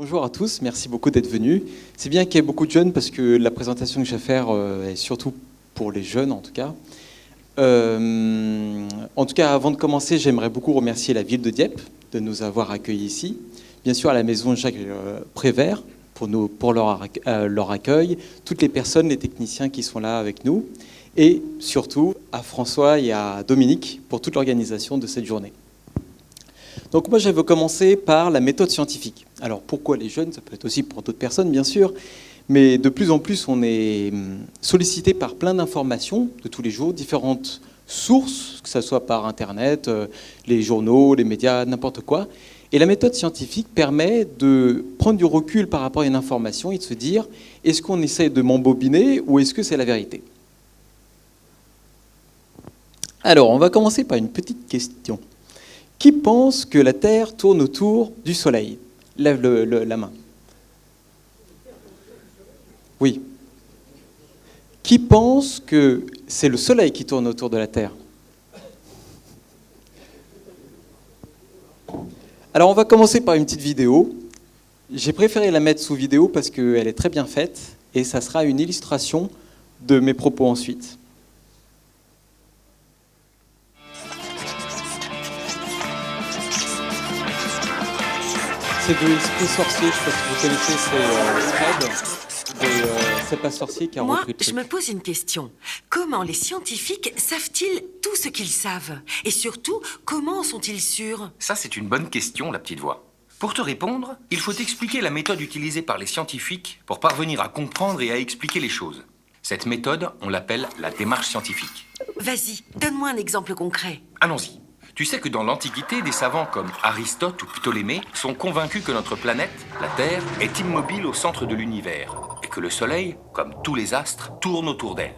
Bonjour à tous, merci beaucoup d'être venus. C'est bien qu'il y ait beaucoup de jeunes parce que la présentation que je vais faire est surtout pour les jeunes en tout cas. Avant de commencer, j'aimerais beaucoup remercier la ville de Dieppe de nous avoir accueillis ici. Bien sûr à la maison Jacques Prévert pour leur accueil, toutes les personnes, les techniciens qui sont là avec nous et surtout à François et à Dominique pour toute l'organisation de cette journée. Donc moi, je vais commencer par la méthode scientifique. Alors pourquoi les jeunes? Ça peut être aussi pour d'autres personnes, bien sûr. Mais de plus en plus, on est sollicité par plein d'informations de tous les jours, différentes sources, que ce soit par Internet, les journaux, les médias, n'importe quoi. Et la méthode scientifique permet de prendre du recul par rapport à une information et de se dire, est-ce qu'on essaie de m'embobiner ou est-ce que c'est la vérité? Alors, on va commencer par une petite question. Qui pense que la Terre tourne autour du Soleil? Lève la main. Oui. Qui pense que c'est le Soleil qui tourne autour de la Terre? Alors on va commencer par une petite vidéo. J'ai préféré la mettre sous vidéo parce qu'elle est très bien faite et ça sera une illustration de mes propos ensuite. C'est de Esprit Sorcier, je ne sais pas si vous connaissez, c'est Fred, et C'est pas sorcier qui a repris le truc. Je me pose une question. Comment les scientifiques savent-ils tout ce qu'ils savent? Et surtout, comment en sont-ils sûrs? Ça, c'est une bonne question, la petite voix. Pour te répondre, il faut expliquer la méthode utilisée par les scientifiques pour parvenir à comprendre et à expliquer les choses. Cette méthode, on l'appelle la démarche scientifique. Vas-y, donne-moi un exemple concret. Allons-y. Tu sais que dans l'Antiquité, des savants comme Aristote ou Ptolémée sont convaincus que notre planète, la Terre, est immobile au centre de l'univers et que le Soleil, comme tous les astres, tourne autour d'elle.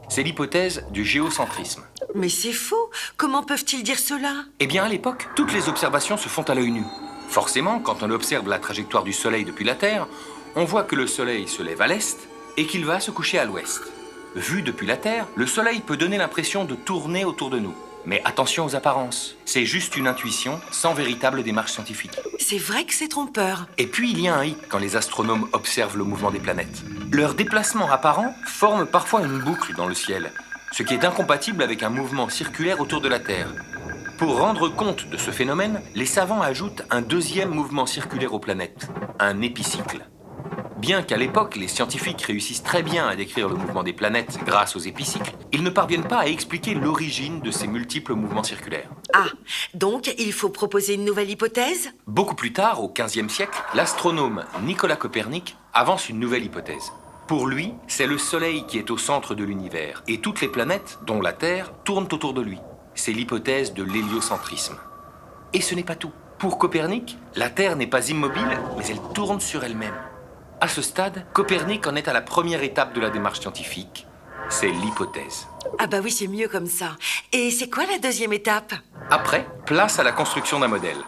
C'est l'hypothèse du géocentrisme. Mais c'est faux. Comment peuvent-ils dire cela? Eh bien, à l'époque, toutes les observations se font à l'œil nu. Forcément, quand on observe la trajectoire du Soleil depuis la Terre, on voit que le Soleil se lève à l'est et qu'il va se coucher à l'ouest. Vu depuis la Terre, le Soleil peut donner l'impression de tourner autour de nous. Mais attention aux apparences, c'est juste une intuition sans véritable démarche scientifique. C'est vrai que c'est trompeur. Et puis il y a un hic quand les astronomes observent le mouvement des planètes. Leurs déplacements apparents forment parfois une boucle dans le ciel, ce qui est incompatible avec un mouvement circulaire autour de la Terre. Pour rendre compte de ce phénomène, les savants ajoutent un deuxième mouvement circulaire aux planètes, un épicycle. Bien qu'à l'époque, les scientifiques réussissent très bien à décrire le mouvement des planètes grâce aux épicycles, ils ne parviennent pas à expliquer l'origine de ces multiples mouvements circulaires. Ah, donc il faut proposer une nouvelle hypothèse? Beaucoup plus tard, au XVe siècle, l'astronome Nicolas Copernic avance une nouvelle hypothèse. Pour lui, c'est le Soleil qui est au centre de l'univers, et toutes les planètes, dont la Terre, tournent autour de lui. C'est l'hypothèse de l'héliocentrisme. Et ce n'est pas tout. Pour Copernic, la Terre n'est pas immobile, mais elle tourne sur elle-même. À ce stade, Copernic en est à la première étape de la démarche scientifique. C'est l'hypothèse. Ah bah oui, c'est mieux comme ça. Et c'est quoi la deuxième étape? Après, place à la construction d'un modèle.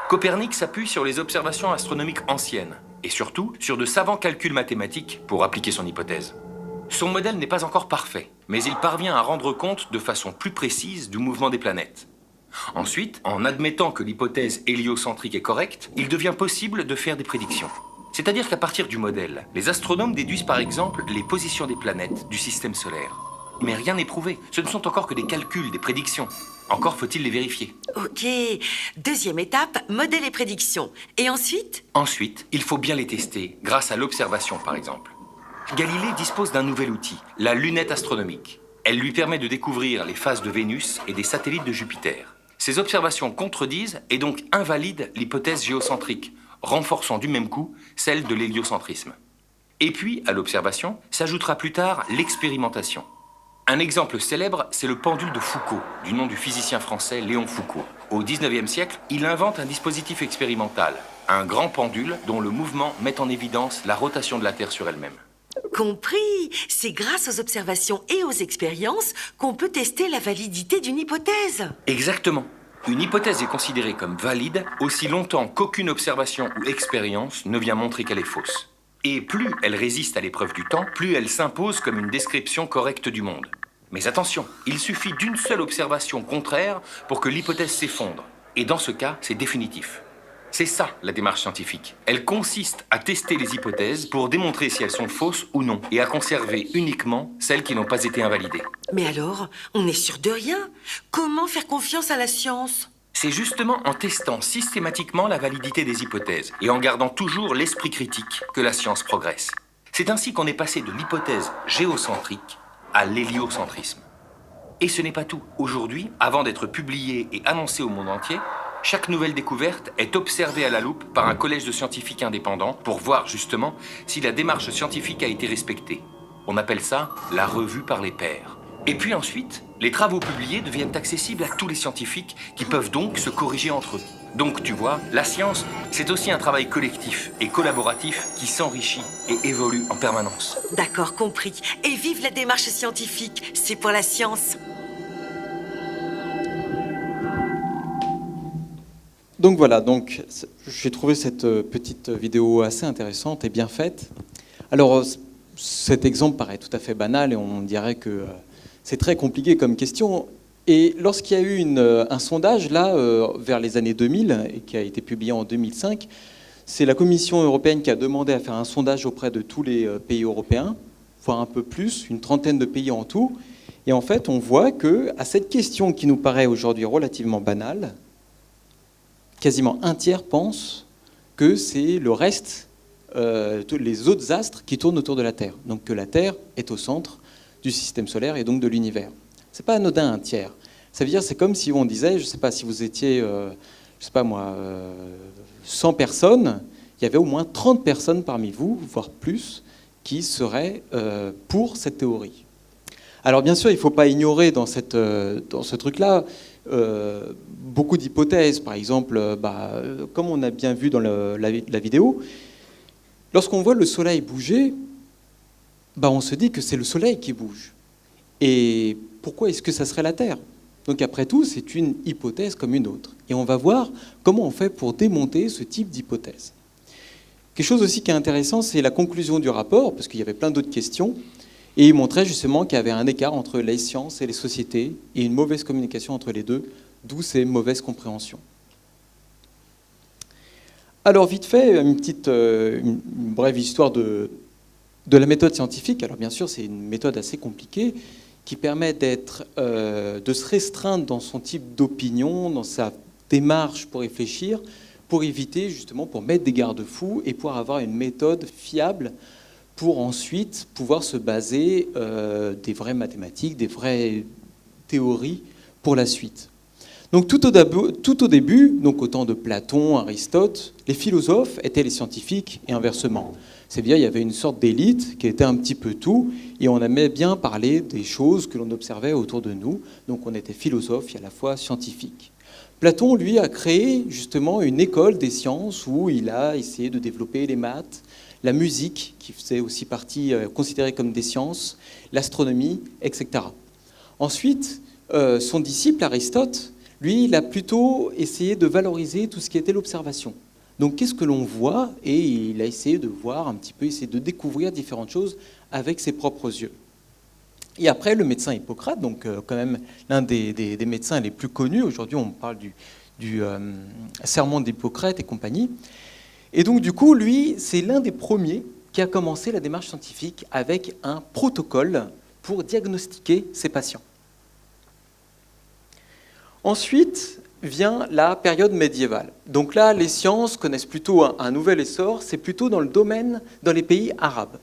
Copernic s'appuie sur les observations astronomiques anciennes et surtout sur de savants calculs mathématiques pour appliquer son hypothèse. Son modèle n'est pas encore parfait, mais il parvient à rendre compte de façon plus précise du mouvement des planètes. Ensuite, en admettant que l'hypothèse héliocentrique est correcte, il devient possible de faire des prédictions. C'est-à-dire qu'à partir du modèle, les astronomes déduisent par exemple les positions des planètes du système solaire. Mais rien n'est prouvé, ce ne sont encore que des calculs, des prédictions. Encore faut-il les vérifier. Ok, deuxième étape, modèle et prédiction. Et ensuite? Ensuite, il faut bien les tester, grâce à l'observation par exemple. Galilée dispose d'un nouvel outil, la lunette astronomique. Elle lui permet de découvrir les phases de Vénus et des satellites de Jupiter. Ces observations contredisent et donc invalident l'hypothèse géocentrique, renforçant du même coup celle de l'héliocentrisme. Et puis, à l'observation, s'ajoutera plus tard l'expérimentation. Un exemple célèbre, c'est le pendule de Foucault, du nom du physicien français Léon Foucault. Au XIXe siècle, il invente un dispositif expérimental, un grand pendule dont le mouvement met en évidence la rotation de la Terre sur elle-même. Compris. C'est grâce aux observations et aux expériences qu'on peut tester la validité d'une hypothèse. Exactement. Une hypothèse est considérée comme valide aussi longtemps qu'aucune observation ou expérience ne vient montrer qu'elle est fausse. Et plus elle résiste à l'épreuve du temps, plus elle s'impose comme une description correcte du monde. Mais attention, il suffit d'une seule observation contraire pour que l'hypothèse s'effondre. Et dans ce cas, c'est définitif. C'est ça, la démarche scientifique. Elle consiste à tester les hypothèses pour démontrer si elles sont fausses ou non, et à conserver uniquement celles qui n'ont pas été invalidées. Mais alors, on n'est sûr de rien. Comment faire confiance à la science? C'est justement en testant systématiquement la validité des hypothèses, et en gardant toujours l'esprit critique, que la science progresse. C'est ainsi qu'on est passé de l'hypothèse géocentrique à l'héliocentrisme. Et ce n'est pas tout. Aujourd'hui, avant d'être publiée et annoncée au monde entier, chaque nouvelle découverte est observée à la loupe par un collège de scientifiques indépendants pour voir justement si la démarche scientifique a été respectée. On appelle ça la revue par les pairs. Et puis ensuite, les travaux publiés deviennent accessibles à tous les scientifiques qui peuvent donc se corriger entre eux. Donc tu vois, la science, c'est aussi un travail collectif et collaboratif qui s'enrichit et évolue en permanence. D'accord, compris. Et vive la démarche scientifique, c'est pour la science. Donc voilà, donc j'ai trouvé cette petite vidéo assez intéressante et bien faite. Alors cet exemple paraît tout à fait banal et on dirait que c'est très compliqué comme question. Et lorsqu'il y a eu un sondage là vers les années 2000 et qui a été publié en 2005, c'est la Commission européenne qui a demandé à faire un sondage auprès de tous les pays européens, voire un peu plus, une trentaine de pays en tout. Et en fait, on voit que à cette question qui nous paraît aujourd'hui relativement banale, quasiment un tiers pense que c'est le reste, les autres astres qui tournent autour de la Terre. Donc que la Terre est au centre du système solaire et donc de l'univers. C'est pas anodin un tiers. Ça veut dire c'est comme si on disait, je sais pas, si vous étiez, je sais pas moi, 100 personnes, il y avait au moins 30 personnes parmi vous, voire plus, qui seraient pour cette théorie. Alors bien sûr, il ne faut pas ignorer dans ce truc-là beaucoup d'hypothèses. Par exemple, comme on a bien vu dans la vidéo, lorsqu'on voit le Soleil bouger, on se dit que c'est le Soleil qui bouge. Et pourquoi est-ce que ça serait la Terre? Donc après tout, c'est une hypothèse comme une autre. Et on va voir comment on fait pour démonter ce type d'hypothèse. Quelque chose aussi qui est intéressant, c'est la conclusion du rapport, parce qu'il y avait plein d'autres questions. Et il montrait justement qu'il y avait un écart entre les sciences et les sociétés et une mauvaise communication entre les deux, d'où ces mauvaises compréhensions. Alors vite fait, une brève histoire de la méthode scientifique. Alors bien sûr, c'est une méthode assez compliquée qui permet de se restreindre dans son type d'opinion, dans sa démarche pour réfléchir, pour éviter justement, pour mettre des garde-fous et pour avoir une méthode fiable pour ensuite pouvoir se baser des vraies mathématiques, des vraies théories pour la suite. Donc tout au début, donc au temps de Platon, Aristote, les philosophes étaient les scientifiques et inversement. C'est-à-dire il y avait une sorte d'élite qui était un petit peu tout et on aimait bien parler des choses que l'on observait autour de nous. Donc on était philosophe et à la fois scientifique. Platon, lui, a créé justement une école des sciences où il a essayé de développer les maths, la musique, qui faisait aussi partie considérée comme des sciences, l'astronomie, etc. Ensuite, son disciple Aristote, lui, il a plutôt essayé de valoriser tout ce qui était l'observation. Donc, qu'est-ce que l'on voit? Et il a essayé de voir un petit peu, essayer de découvrir différentes choses avec ses propres yeux. Et après, le médecin Hippocrate, donc quand même l'un des médecins les plus connus, aujourd'hui on parle du serment d'Hippocrate et compagnie. Et donc du coup, lui, c'est l'un des premiers qui a commencé la démarche scientifique avec un protocole pour diagnostiquer ses patients. Ensuite vient la période médiévale. Donc là, les sciences connaissent plutôt un nouvel essor, c'est plutôt dans le domaine, dans les pays arabes.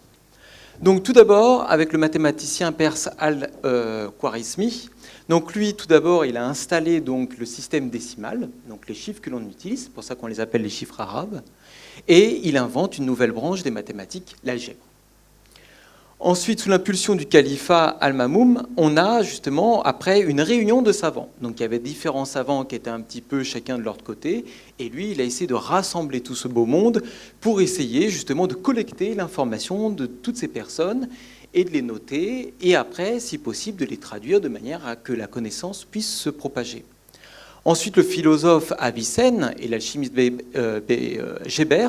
Donc tout d'abord, avec le mathématicien perse Al-Khwarizmi, donc lui, tout d'abord, il a installé donc, le système décimal, donc les chiffres que l'on utilise, c'est pour ça qu'on les appelle les chiffres arabes, et il invente une nouvelle branche des mathématiques, l'algèbre. Ensuite, sous l'impulsion du califat Al-Mamoun, on a justement, après, une réunion de savants. Donc il y avait différents savants qui étaient un petit peu chacun de leur côté, et lui, il a essayé de rassembler tout ce beau monde pour essayer justement de collecter l'information de toutes ces personnes et de les noter, et après, si possible, de les traduire de manière à que la connaissance puisse se propager. Ensuite, le philosophe Avicenne et l'alchimiste Geber,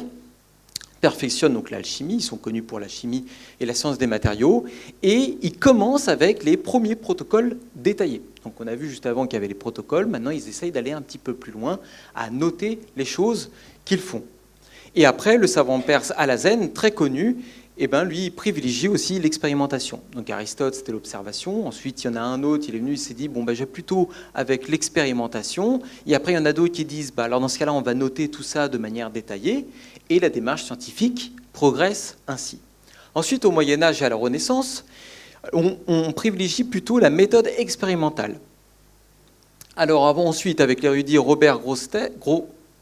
perfectionnent donc l'alchimie, ils sont connus pour la chimie et la science des matériaux, et ils commencent avec les premiers protocoles détaillés. Donc on a vu juste avant qu'il y avait les protocoles, maintenant ils essayent d'aller un petit peu plus loin, à noter les choses qu'ils font. Et après, le savant perse Alhazen, très connu, eh ben, lui, il privilégie aussi l'expérimentation. Donc Aristote, c'était l'observation. Ensuite, il y en a un autre, il est venu, il s'est dit, bon, ben, j'ai plutôt avec l'expérimentation. Et après, il y en a d'autres qui disent, bah, alors dans ce cas-là, on va noter tout ça de manière détaillée. Et la démarche scientifique progresse ainsi. Ensuite, au Moyen-Âge et à la Renaissance, on privilégie plutôt la méthode expérimentale. Alors ensuite, avec l'érudit Robert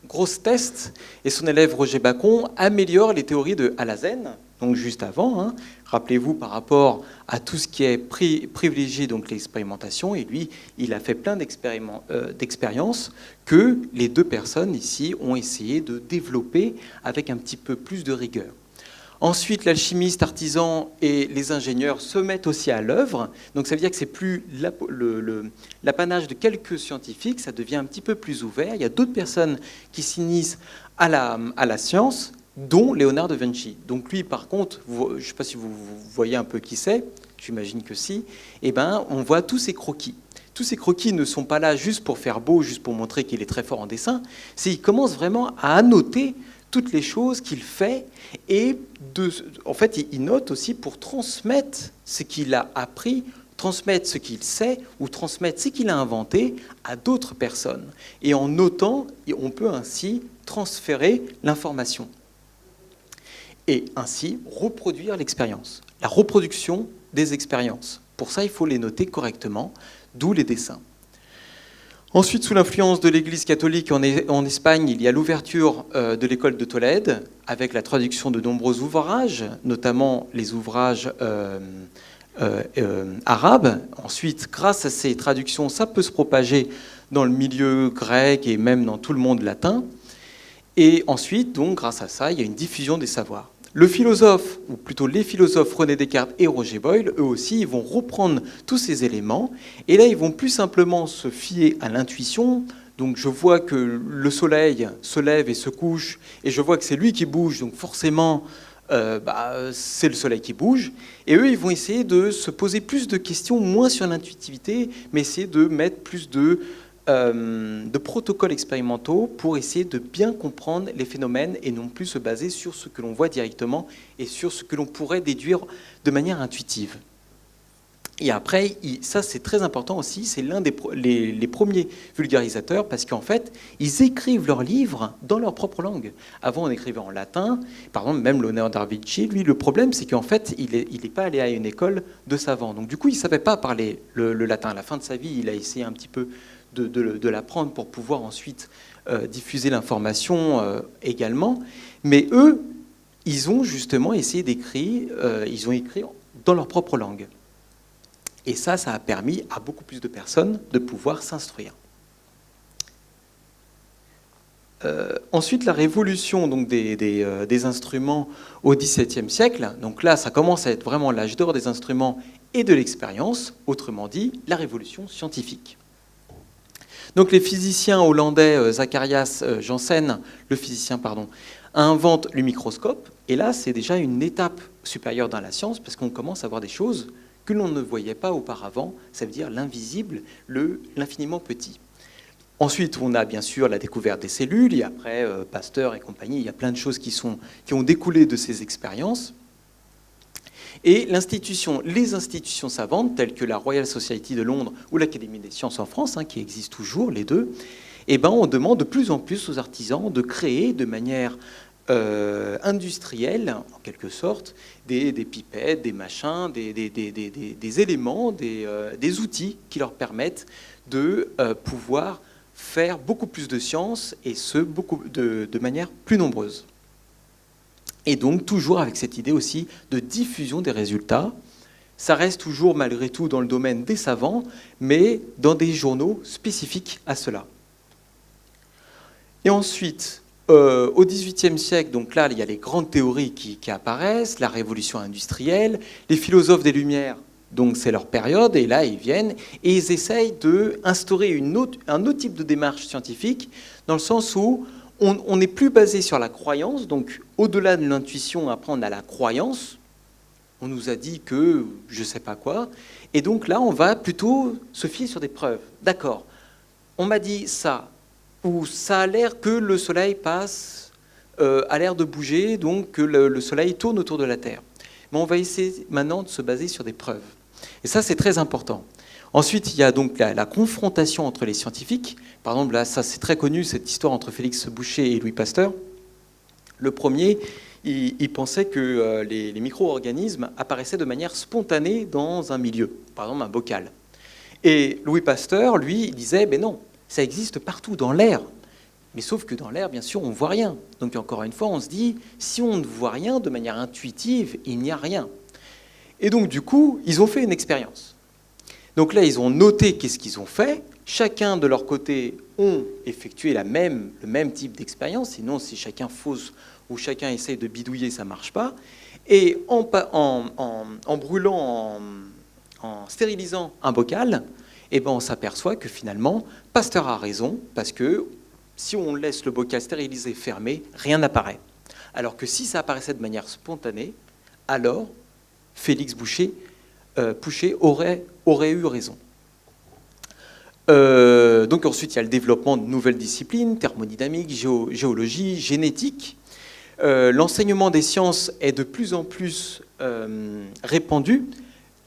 Grosseteste et son élève Roger Bacon, améliorent les théories de Alhazen, donc juste avant, hein. Rappelez-vous par rapport à tout ce qui est privilégié, donc l'expérimentation, et lui, il a fait plein d'expériences que les deux personnes ici ont essayé de développer avec un petit peu plus de rigueur. Ensuite, l'alchimiste, artisan et les ingénieurs se mettent aussi à l'œuvre. Donc ça veut dire que c'est plus l'apanage de quelques scientifiques, ça devient un petit peu plus ouvert. Il y a d'autres personnes qui s'initient à la science, dont Léonard de Vinci. Donc lui, par contre, je ne sais pas si vous voyez un peu qui c'est, j'imagine que si, eh ben, on voit tous ces croquis. Tous ces croquis ne sont pas là juste pour faire beau, juste pour montrer qu'il est très fort en dessin. Il commence vraiment à annoter toutes les choses qu'il fait, et en fait, il note aussi pour transmettre ce qu'il a appris, transmettre ce qu'il sait, ou transmettre ce qu'il a inventé à d'autres personnes. Et en notant, on peut ainsi transférer l'information. Et ainsi reproduire l'expérience, la reproduction des expériences. Pour ça, il faut les noter correctement, d'où les dessins. Ensuite, sous l'influence de l'Église catholique en Espagne, il y a l'ouverture de l'école de Tolède, avec la traduction de nombreux ouvrages, notamment les ouvrages arabes. Ensuite, grâce à ces traductions, ça peut se propager dans le milieu grec et même dans tout le monde latin. Et ensuite, donc, grâce à ça, il y a une diffusion des savoirs. Le philosophe, ou plutôt les philosophes René Descartes et Roger Boyle, eux aussi, ils vont reprendre tous ces éléments, et là, ils vont plus simplement se fier à l'intuition. Donc, je vois que le soleil se lève et se couche, et je vois que c'est lui qui bouge, donc forcément, c'est le soleil qui bouge. Et eux, ils vont essayer de se poser plus de questions, moins sur l'intuitivité, mais essayer de mettre plus de protocoles expérimentaux pour essayer de bien comprendre les phénomènes et non plus se baser sur ce que l'on voit directement et sur ce que l'on pourrait déduire de manière intuitive. Et après, ça c'est très important aussi, c'est l'un des les premiers vulgarisateurs parce qu'en fait, ils écrivent leurs livres dans leur propre langue. Avant, on écrivait en latin. Par exemple, même Léonard de Vinci, lui, le problème, c'est qu'en fait, il n'est pas allé à une école de savants. Donc du coup, il ne savait pas parler le latin. À la fin de sa vie, il a essayé un petit peu de l'apprendre pour pouvoir ensuite diffuser l'information également. Mais eux, ils ont justement essayé d'écrire, ils ont écrit dans leur propre langue. Et ça a permis à beaucoup plus de personnes de pouvoir s'instruire. Ensuite, la révolution donc, des instruments au XVIIe siècle, donc là, ça commence à être vraiment l'âge d'or des instruments et de l'expérience, autrement dit, la révolution scientifique. Donc les physiciens hollandais Zacharias Janssen, invente le microscope, et là, c'est déjà une étape supérieure dans la science, parce qu'on commence à voir des choses que l'on ne voyait pas auparavant, ça veut dire l'invisible, l'infiniment petit. Ensuite, on a bien sûr la découverte des cellules, et après Pasteur et compagnie, il y a plein de choses qui ont découlé de ces expériences. Et les institutions savantes, telles que la Royal Society de Londres ou l'Académie des sciences en France, qui existent toujours, les deux, on demande de plus en plus aux artisans de créer de manière industrielle, en quelque sorte, des pipettes, des machins, des éléments, des outils qui leur permettent de pouvoir faire beaucoup plus de sciences et de manière plus nombreuse. Et donc toujours avec cette idée aussi de diffusion des résultats. Ça reste toujours malgré tout dans le domaine des savants, mais dans des journaux spécifiques à cela. Et ensuite, au XVIIIe siècle, donc là, il y a les grandes théories qui apparaissent, la révolution industrielle, les philosophes des Lumières, donc c'est leur période, et là, ils viennent et ils essayent d'instaurer un autre type de démarche scientifique, dans le sens où on n'est plus basé sur la croyance, donc au-delà de l'intuition, après on a la croyance. On nous a dit que je ne sais pas quoi, et donc là on va plutôt se fier sur des preuves. D'accord, on m'a dit ça, ou ça a l'air que le soleil a l'air de bouger, donc que le soleil tourne autour de la Terre. Mais on va essayer maintenant de se baser sur des preuves. Et ça, c'est très important. Ensuite, il y a donc la confrontation entre les scientifiques. Par exemple, là, ça c'est très connu, cette histoire entre Félix Boucher et Louis Pasteur. Le premier, il pensait que les micro-organismes apparaissaient de manière spontanée dans un milieu, par exemple un bocal. Et Louis Pasteur, lui, il disait, ben non, ça existe partout dans l'air. Mais sauf que dans l'air, bien sûr, on ne voit rien. Donc encore une fois, on se dit, si on ne voit rien de manière intuitive, il n'y a rien. Et donc du coup, ils ont fait une expérience. Donc là, ils ont noté qu'est-ce qu'ils ont fait. Chacun de leur côté ont effectué le même type d'expérience. Sinon, si chacun fausse ou chacun essaye de bidouiller, ça ne marche pas. Et en brûlant, en stérilisant un bocal, eh ben, on s'aperçoit que finalement, Pasteur a raison, parce que si on laisse le bocal stérilisé fermé, rien n'apparaît. Alors que si ça apparaissait de manière spontanée, alors Félix Boucher aurait eu raison. Donc ensuite, il y a le développement de nouvelles disciplines, thermodynamique, géologie, génétique. L'enseignement des sciences est de plus en plus répandu.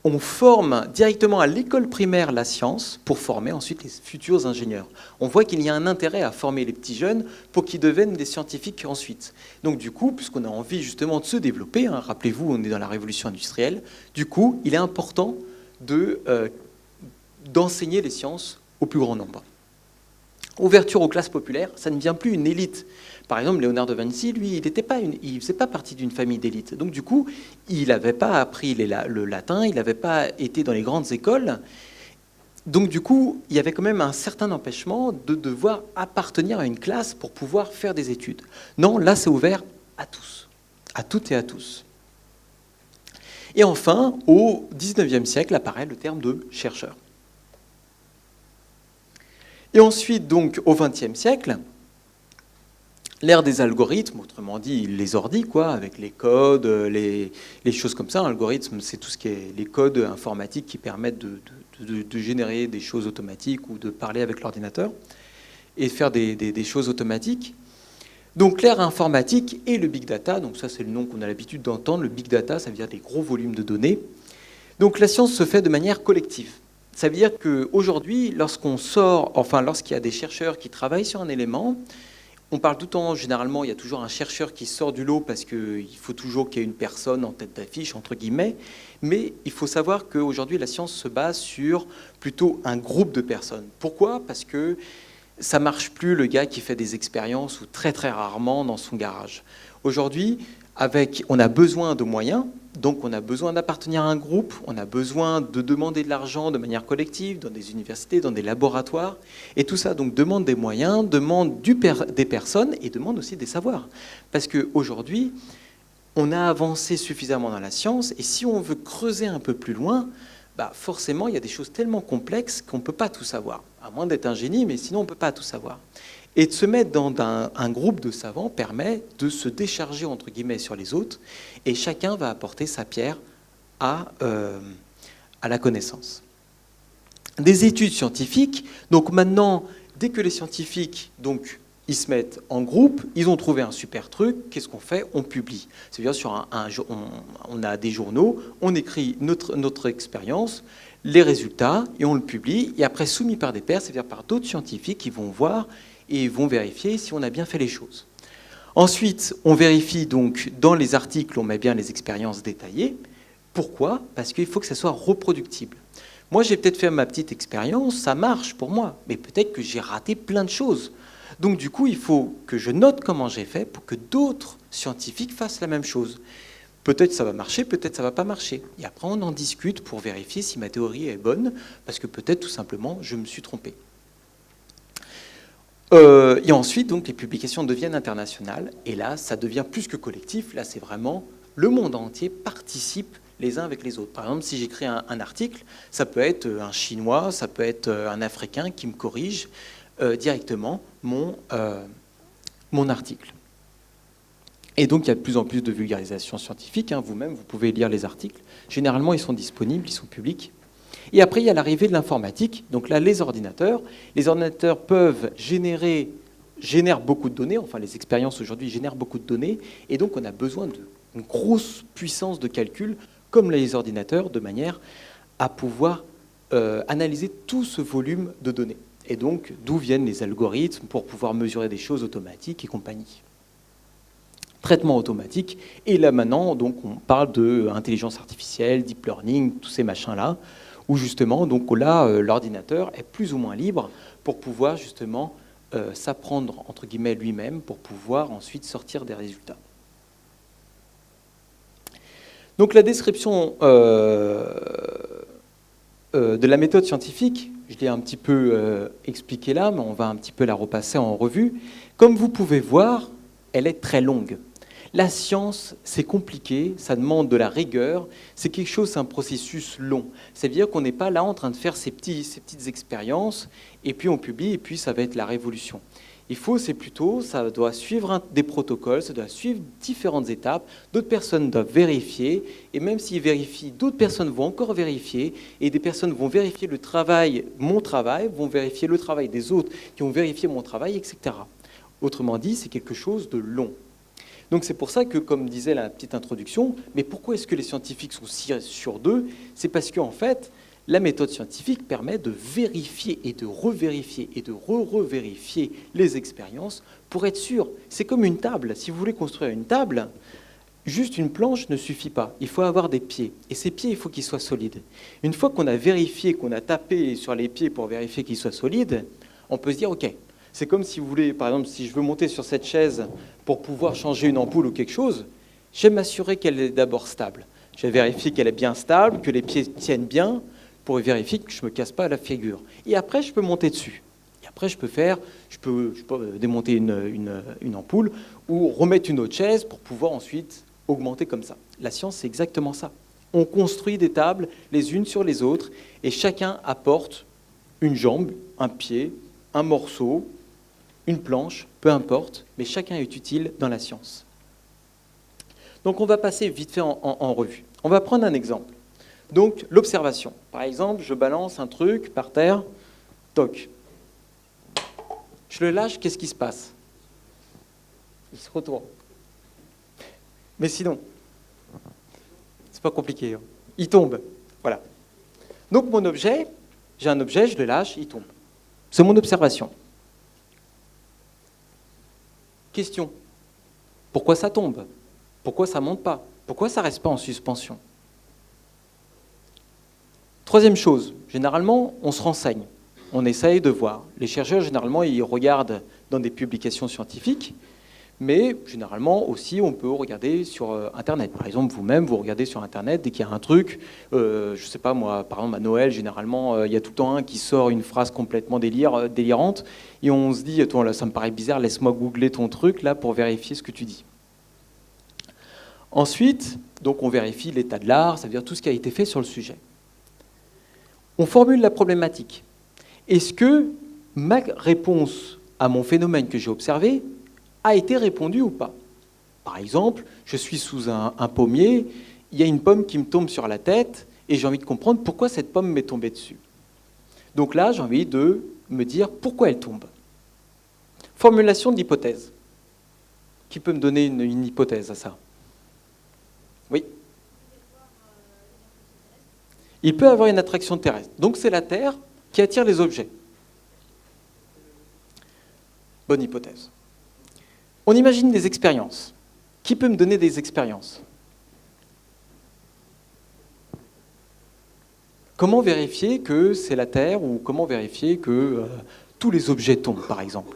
On forme directement à l'école primaire la science pour former ensuite les futurs ingénieurs. On voit qu'il y a un intérêt à former les petits jeunes pour qu'ils deviennent des scientifiques ensuite. Donc du coup, puisqu'on a envie justement de se développer, hein, rappelez-vous, on est dans la révolution industrielle, du coup, il est important d'enseigner les sciences au plus grand nombre. Ouverture aux classes populaires, ça ne vient plus une élite. Par exemple, Léonard de Vinci, lui, il ne faisait pas partie d'une famille d'élite. Donc du coup, il n'avait pas appris le latin, il n'avait pas été dans les grandes écoles. Donc du coup, il y avait quand même un certain empêchement de devoir appartenir à une classe pour pouvoir faire des études. Non, là, c'est ouvert à tous, à toutes et à tous. Et enfin, au XIXe siècle, apparaît le terme de chercheur. Et ensuite, donc, au XXe siècle, l'ère des algorithmes, autrement dit les ordi, quoi, avec les codes, les choses comme ça. L'algorithme, c'est tout ce qui est les codes informatiques qui permettent de générer des choses automatiques ou de parler avec l'ordinateur et de faire des choses automatiques. Donc l'ère informatique et le big data, donc ça c'est le nom qu'on a l'habitude d'entendre, le big data, ça veut dire des gros volumes de données. Donc la science se fait de manière collective. Ça veut dire qu'aujourd'hui, lorsqu'il y a des chercheurs qui travaillent sur un élément, on parle tout le temps, généralement, il y a toujours un chercheur qui sort du lot parce qu'il faut toujours qu'il y ait une personne en tête d'affiche, entre guillemets. Mais il faut savoir qu'aujourd'hui, la science se base sur plutôt un groupe de personnes. Pourquoi ? Parce que ça ne marche plus le gars qui fait des expériences ou très très rarement dans son garage. Aujourd'hui, on a besoin de moyens, donc on a besoin d'appartenir à un groupe, on a besoin de demander de l'argent de manière collective dans des universités, dans des laboratoires. Et tout ça donc demande des moyens, demande des personnes et demande aussi des savoirs. Parce qu'aujourd'hui, on a avancé suffisamment dans la science et si on veut creuser un peu plus loin, forcément, il y a des choses tellement complexes qu'on ne peut pas tout savoir. À moins d'être un génie, mais sinon on ne peut pas tout savoir. Et de se mettre dans un groupe de savants permet de se décharger, entre guillemets, sur les autres, et chacun va apporter sa pierre à la connaissance. Des études scientifiques, donc maintenant, dès que les scientifiques ils se mettent en groupe, ils ont trouvé un super truc, qu'est-ce qu'on fait ? On publie. C'est-à-dire on a des journaux, on écrit notre expérience, les résultats, et on le publie, et après soumis par des pairs, c'est-à-dire par d'autres scientifiques qui vont voir et vont vérifier si on a bien fait les choses. Ensuite, on vérifie donc dans les articles, on met bien les expériences détaillées. Pourquoi ? Parce qu'il faut que ça soit reproductible. Moi, j'ai peut-être fait ma petite expérience, ça marche pour moi, mais peut-être que j'ai raté plein de choses. Donc du coup, il faut que je note comment j'ai fait pour que d'autres scientifiques fassent la même chose. Peut-être ça va marcher, peut-être ça va pas marcher. Et après, on en discute pour vérifier si ma théorie est bonne, parce que peut-être tout simplement, je me suis trompé. Et ensuite, donc, les publications deviennent internationales. Et là, ça devient plus que collectif. Là, c'est vraiment le monde entier participe les uns avec les autres. Par exemple, si j'écris un article, ça peut être un Chinois, ça peut être un Africain qui me corrige directement mon article. Et donc, il y a de plus en plus de vulgarisation scientifique. Vous-même, vous pouvez lire les articles. Généralement, ils sont disponibles, ils sont publics. Et après, il y a l'arrivée de l'informatique. Donc là, les ordinateurs génèrent beaucoup de données. Enfin, les expériences aujourd'hui génèrent beaucoup de données. Et donc, on a besoin d'une grosse puissance de calcul, comme les ordinateurs, de manière à pouvoir analyser tout ce volume de données. Et donc, d'où viennent les algorithmes pour pouvoir mesurer des choses automatiques et compagnie. Traitement automatique. Et là, maintenant, donc, on parle d'intelligence artificielle, deep learning, tous ces machins-là, où justement, donc là, l'ordinateur est plus ou moins libre pour pouvoir justement s'apprendre, entre guillemets, lui-même, pour pouvoir ensuite sortir des résultats. Donc la description de la méthode scientifique, je l'ai un petit peu expliqué là, mais on va un petit peu la repasser en revue. Comme vous pouvez voir, elle est très longue. La science, c'est compliqué, ça demande de la rigueur, c'est quelque chose, c'est un processus long. C'est-à-dire qu'on n'est pas là en train de faire ces petites expériences, et puis on publie, et puis ça va être la révolution. Ça doit suivre des protocoles, ça doit suivre différentes étapes, d'autres personnes doivent vérifier, et même s'ils vérifient, d'autres personnes vont encore vérifier, et des personnes vont vérifier mon travail, vont vérifier le travail des autres qui ont vérifié mon travail, etc. Autrement dit, c'est quelque chose de long. Donc c'est pour ça que, comme disait la petite introduction, mais pourquoi est-ce que les scientifiques sont si sûrs d'eux? C'est parce qu'en fait, la méthode scientifique permet de vérifier et de revérifier et de revérifier les expériences pour être sûr. C'est comme une table. Si vous voulez construire une table, juste une planche ne suffit pas. Il faut avoir des pieds. Et ces pieds, il faut qu'ils soient solides. Une fois qu'on a vérifié, qu'on a tapé sur les pieds pour vérifier qu'ils soient solides, on peut se dire, OK, c'est comme si vous voulez, par exemple, si je veux monter sur cette chaise pour pouvoir changer une ampoule ou quelque chose, je vais m'assurer qu'elle est d'abord stable. Je vais vérifier qu'elle est bien stable, que les pieds tiennent bien, pour vérifier que je ne me casse pas la figure. Et après, je peux monter dessus. Et après, je peux démonter une ampoule ou remettre une autre chaise pour pouvoir ensuite augmenter comme ça. La science, c'est exactement ça. On construit des tables les unes sur les autres et chacun apporte une jambe, un pied, un morceau, une planche, peu importe, mais chacun est utile dans la science. Donc on va passer vite fait en revue. On va prendre un exemple. Donc l'observation. Par exemple, je balance un truc par terre, toc. Je le lâche, qu'est-ce qui se passe? Il se retourne. Mais sinon, c'est pas compliqué. Il tombe. Voilà. Donc mon objet, j'ai un objet, je le lâche, il tombe. C'est mon observation. Question. Pourquoi ça tombe? Pourquoi ça ne monte pas? Pourquoi ça ne reste pas en suspension? Troisième chose, généralement, on se renseigne. On essaye de voir. Les chercheurs, généralement, ils regardent dans des publications scientifiques, mais généralement aussi, on peut regarder sur Internet. Par exemple, vous-même, vous regardez sur Internet, dès qu'il y a un truc, je ne sais pas moi, par exemple à Noël, généralement, il y a tout le temps un qui sort une phrase complètement délirante, et on se dit, attends, là, ça me paraît bizarre, laisse-moi googler ton truc là pour vérifier ce que tu dis. Ensuite, donc on vérifie l'état de l'art, ça veut dire tout ce qui a été fait sur le sujet. On formule la problématique. Est-ce que ma réponse à mon phénomène que j'ai observé a été répondue ou pas? Par exemple, je suis sous un pommier, il y a une pomme qui me tombe sur la tête et j'ai envie de comprendre pourquoi cette pomme m'est tombée dessus. Donc là, j'ai envie de me dire pourquoi elle tombe. Formulation d'hypothèse. Qui peut me donner une hypothèse à ça? Oui. Il peut avoir une attraction terrestre. Donc c'est la Terre qui attire les objets. Bonne hypothèse. On imagine des expériences. Qui peut me donner des expériences? Comment vérifier que c'est la Terre ou comment vérifier que tous les objets tombent, par exemple?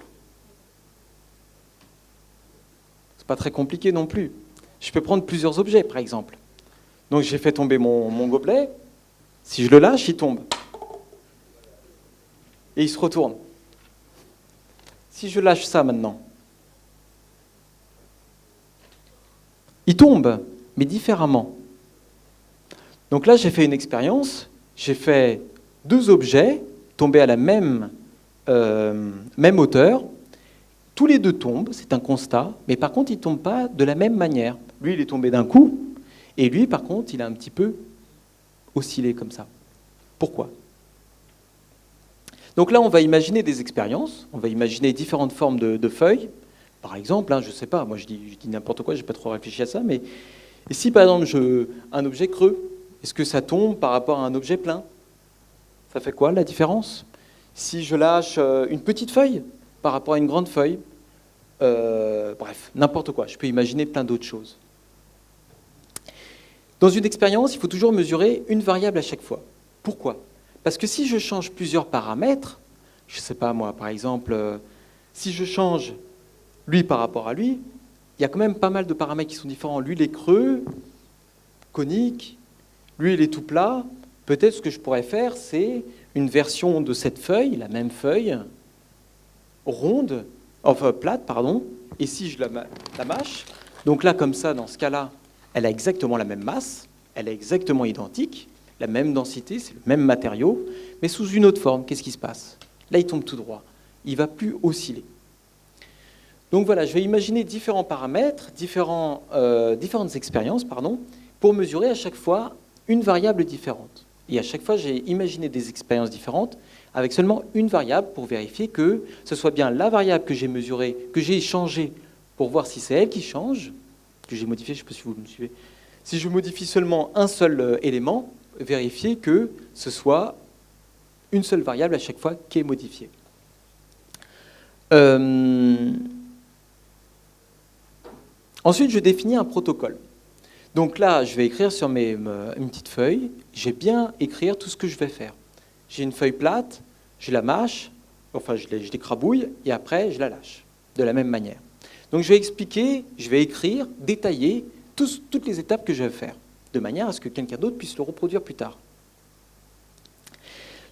C'est pas très compliqué non plus. Je peux prendre plusieurs objets, par exemple. Donc j'ai fait tomber mon gobelet. Si je le lâche, il tombe. Et il se retourne. Si je lâche ça maintenant, il tombe, mais différemment. Donc là, j'ai fait une expérience. J'ai fait deux objets tomber à la même hauteur. Tous les deux tombent, c'est un constat, mais par contre, ils ne tombent pas de la même manière. Lui, il est tombé d'un coup, et lui, par contre, il a un petit peu oscillé comme ça. Pourquoi ? Donc là, on va imaginer des expériences, on va imaginer différentes formes de feuilles. Par exemple, je ne sais pas, moi je dis n'importe quoi, je n'ai pas trop réfléchi à ça, mais et si par exemple, un objet creux, est-ce que ça tombe par rapport à un objet plein ? Ça fait quoi la différence ? Si je lâche une petite feuille par rapport à une grande feuille, bref, n'importe quoi, je peux imaginer plein d'autres choses. Dans une expérience, il faut toujours mesurer une variable à chaque fois. Pourquoi ? Parce que si je change plusieurs paramètres, je ne sais pas moi, par exemple, si je change lui par rapport à lui, il y a quand même pas mal de paramètres qui sont différents. Lui, il est creux, conique, lui, il est tout plat. Peut-être ce que je pourrais faire, c'est une version de cette feuille, la même feuille, ronde, enfin plate, pardon, et si je la mâche, donc là, comme ça, dans ce cas-là, elle a exactement la même masse, elle est exactement identique, la même densité, c'est le même matériau, mais sous une autre forme. Qu'est-ce qui se passe ? Là, il tombe tout droit. Il ne va plus osciller. Donc voilà, je vais imaginer différents paramètres, différentes expériences, pour mesurer à chaque fois une variable différente. Et à chaque fois, j'ai imaginé des expériences différentes avec seulement une variable pour vérifier que ce soit bien la variable que j'ai mesurée, que j'ai changée pour voir si c'est elle qui change, que j'ai modifiée, je ne sais pas si vous me suivez. Si je modifie seulement un seul élément, vérifier que ce soit une seule variable à chaque fois qui est modifiée. Ensuite, je définis un protocole. Donc là, je vais écrire sur une petite feuille, je vais bien écrire tout ce que je vais faire. J'ai une feuille plate, je la mâche, enfin je l'écrabouille, et après je la lâche, de la même manière. Donc je vais expliquer, je vais écrire, détailler toutes les étapes que je vais faire, de manière à ce que quelqu'un d'autre puisse le reproduire plus tard.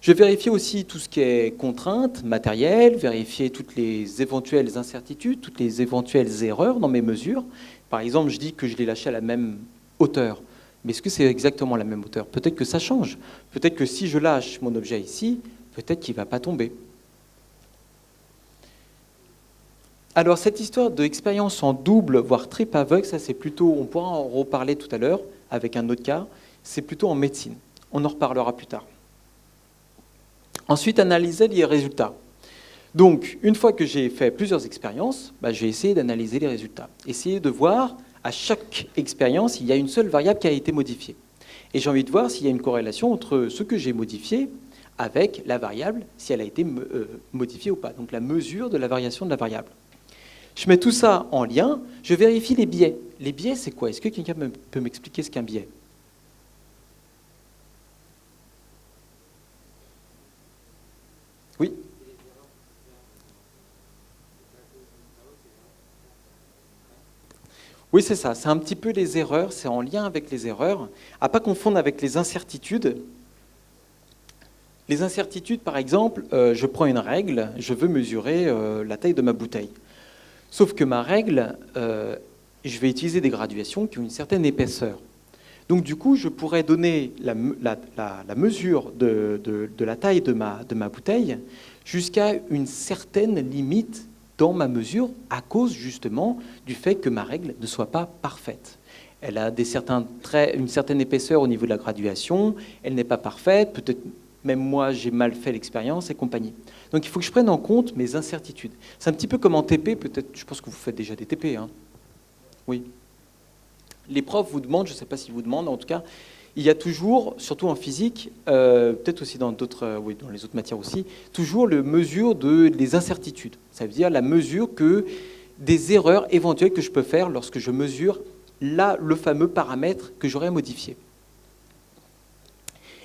Je vais vérifier aussi tout ce qui est contraintes matérielles, vérifier toutes les éventuelles incertitudes, toutes les éventuelles erreurs dans mes mesures. Par exemple, je dis que je l'ai lâché à la même hauteur. Mais est-ce que c'est exactement la même hauteur ? Peut-être que ça change. Peut-être que si je lâche mon objet ici, peut-être qu'il ne va pas tomber. Alors, cette histoire d'expérience en double, voire triple aveugle, ça c'est plutôt, on pourra en reparler tout à l'heure avec un autre cas, c'est plutôt en médecine. On en reparlera plus tard. Ensuite, analyser les résultats. Donc, une fois que j'ai fait plusieurs expériences, je vais essayer d'analyser les résultats. Essayer de voir, à chaque expérience, il y a une seule variable qui a été modifiée. Et j'ai envie de voir s'il y a une corrélation entre ce que j'ai modifié avec la variable, si elle a été modifiée ou pas. Donc, la mesure de la variation de la variable. Je mets tout ça en lien, je vérifie les biais. Les biais, c'est quoi ? Est-ce que quelqu'un peut m'expliquer ce qu'est un biais ? Oui ? Oui, c'est ça. C'est un petit peu les erreurs, c'est en lien avec les erreurs. À ne pas confondre avec les incertitudes. Les incertitudes, par exemple, je prends une règle, je veux mesurer la taille de ma bouteille. Sauf que ma règle, je vais utiliser des graduations qui ont une certaine épaisseur. Donc du coup, je pourrais donner la mesure de la taille de ma bouteille jusqu'à une certaine limite dans ma mesure à cause justement du fait que ma règle ne soit pas parfaite. Elle a une certaine épaisseur au niveau de la graduation, elle n'est pas parfaite, peut-être même moi j'ai mal fait l'expérience et compagnie. Donc il faut que je prenne en compte mes incertitudes. C'est un petit peu comme en TP, peut-être, je pense que vous faites déjà des TP. Hein. Oui. Les profs vous demandent, je ne sais pas s'ils vous demandent, en tout cas, il y a toujours, surtout en physique, peut-être aussi dans les autres matières aussi, toujours la mesure des incertitudes. Ça veut dire la mesure des erreurs éventuelles que je peux faire lorsque je mesure le fameux paramètre que j'aurais modifié.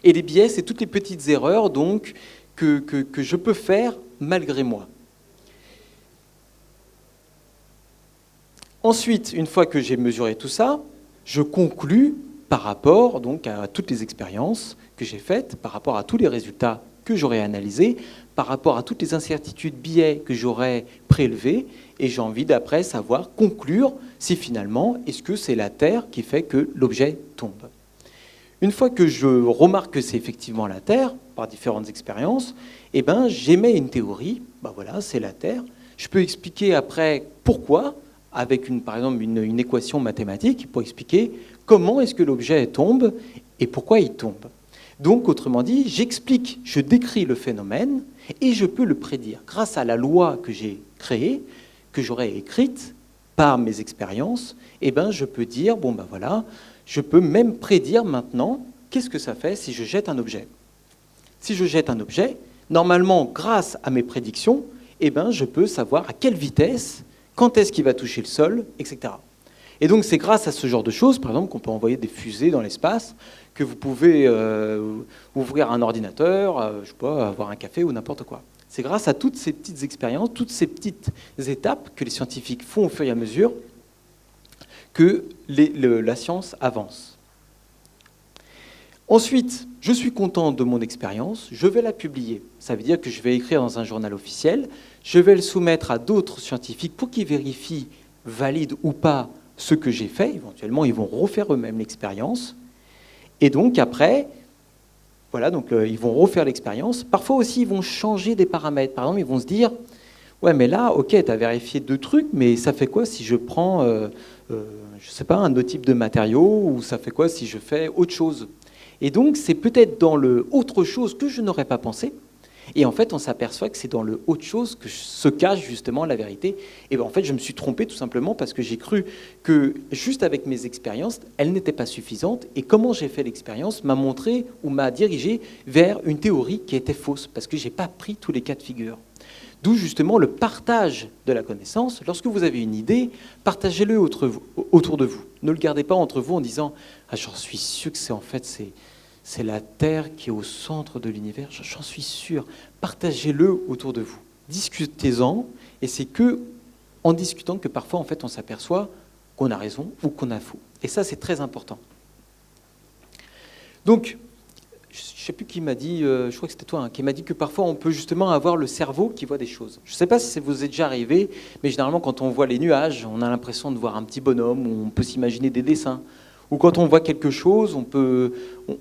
Et les biais, c'est toutes les petites erreurs donc, que je peux faire malgré moi. Ensuite, une fois que j'ai mesuré tout ça, je conclus par rapport donc, à toutes les expériences que j'ai faites, par rapport à tous les résultats que j'aurais analysés, par rapport à toutes les incertitudes, biais que j'aurais prélevés, et j'ai envie d'après savoir, conclure si finalement, est-ce que c'est la Terre qui fait que l'objet tombe. Une fois que je remarque que c'est effectivement la Terre, par différentes expériences, j'émets une théorie, voilà, c'est la Terre. Je peux expliquer après pourquoi, avec par exemple une équation mathématique, pour expliquer comment est-ce que l'objet tombe et pourquoi il tombe. Donc, autrement dit, j'explique, je décris le phénomène et je peux le prédire. Grâce à la loi que j'ai créée, que j'aurais écrite par mes expériences, eh ben, je peux dire, bon ben voilà, je peux même prédire maintenant qu'est-ce que ça fait si je jette un objet. Si je jette un objet, normalement, grâce à mes prédictions, eh ben, je peux savoir à quelle vitesse, quand est-ce qu'il va toucher le sol, etc. Et donc, c'est grâce à ce genre de choses, par exemple, qu'on peut envoyer des fusées dans l'espace, que vous pouvez ouvrir un ordinateur, je sais pas, avoir un café ou n'importe quoi. C'est grâce à toutes ces petites expériences, toutes ces petites étapes que les scientifiques font au fur et à mesure que la science avance. Ensuite, je suis content de mon expérience, je vais la publier. Ça veut dire que je vais écrire dans un journal officiel, je vais le soumettre à d'autres scientifiques pour qu'ils vérifient, valident ou pas ce que j'ai fait. Éventuellement, ils vont refaire eux-mêmes l'expérience. Et donc après, voilà, donc ils vont refaire l'expérience. Parfois aussi, ils vont changer des paramètres. Par exemple, ils vont se dire, ouais, mais là, ok, tu as vérifié 2 trucs, mais ça fait quoi si je prends, je sais pas, un autre type de matériau, ou ça fait quoi si je fais autre chose? Et donc, c'est peut-être dans le autre chose que je n'aurais pas pensé. Et en fait, on s'aperçoit que c'est dans le autre chose que se cache justement la vérité. Et bien, en fait, je me suis trompé tout simplement parce que j'ai cru que juste avec mes expériences, elles n'étaient pas suffisantes. Et comment j'ai fait l'expérience m'a montré ou m'a dirigé vers une théorie qui était fausse parce que je n'ai pas pris tous les cas de figure. D'où justement le partage de la connaissance. Lorsque vous avez une idée, partagez-le autour de vous. Ne le gardez pas entre vous en disant « Ah, j'en suis sûr que c'est la Terre qui est au centre de l'univers, j'en suis sûr. » Partagez-le autour de vous. Discutez-en, et c'est en discutant que parfois, en fait, on s'aperçoit qu'on a raison ou qu'on a faux. Et ça, c'est très important. Donc, je ne sais plus qui m'a dit, je crois que c'était toi, qui m'a dit que parfois, on peut justement avoir le cerveau qui voit des choses. Je ne sais pas si ça vous est déjà arrivé, mais généralement, quand on voit les nuages, on a l'impression de voir un petit bonhomme, ou on peut s'imaginer des dessins. Ou quand on voit quelque chose,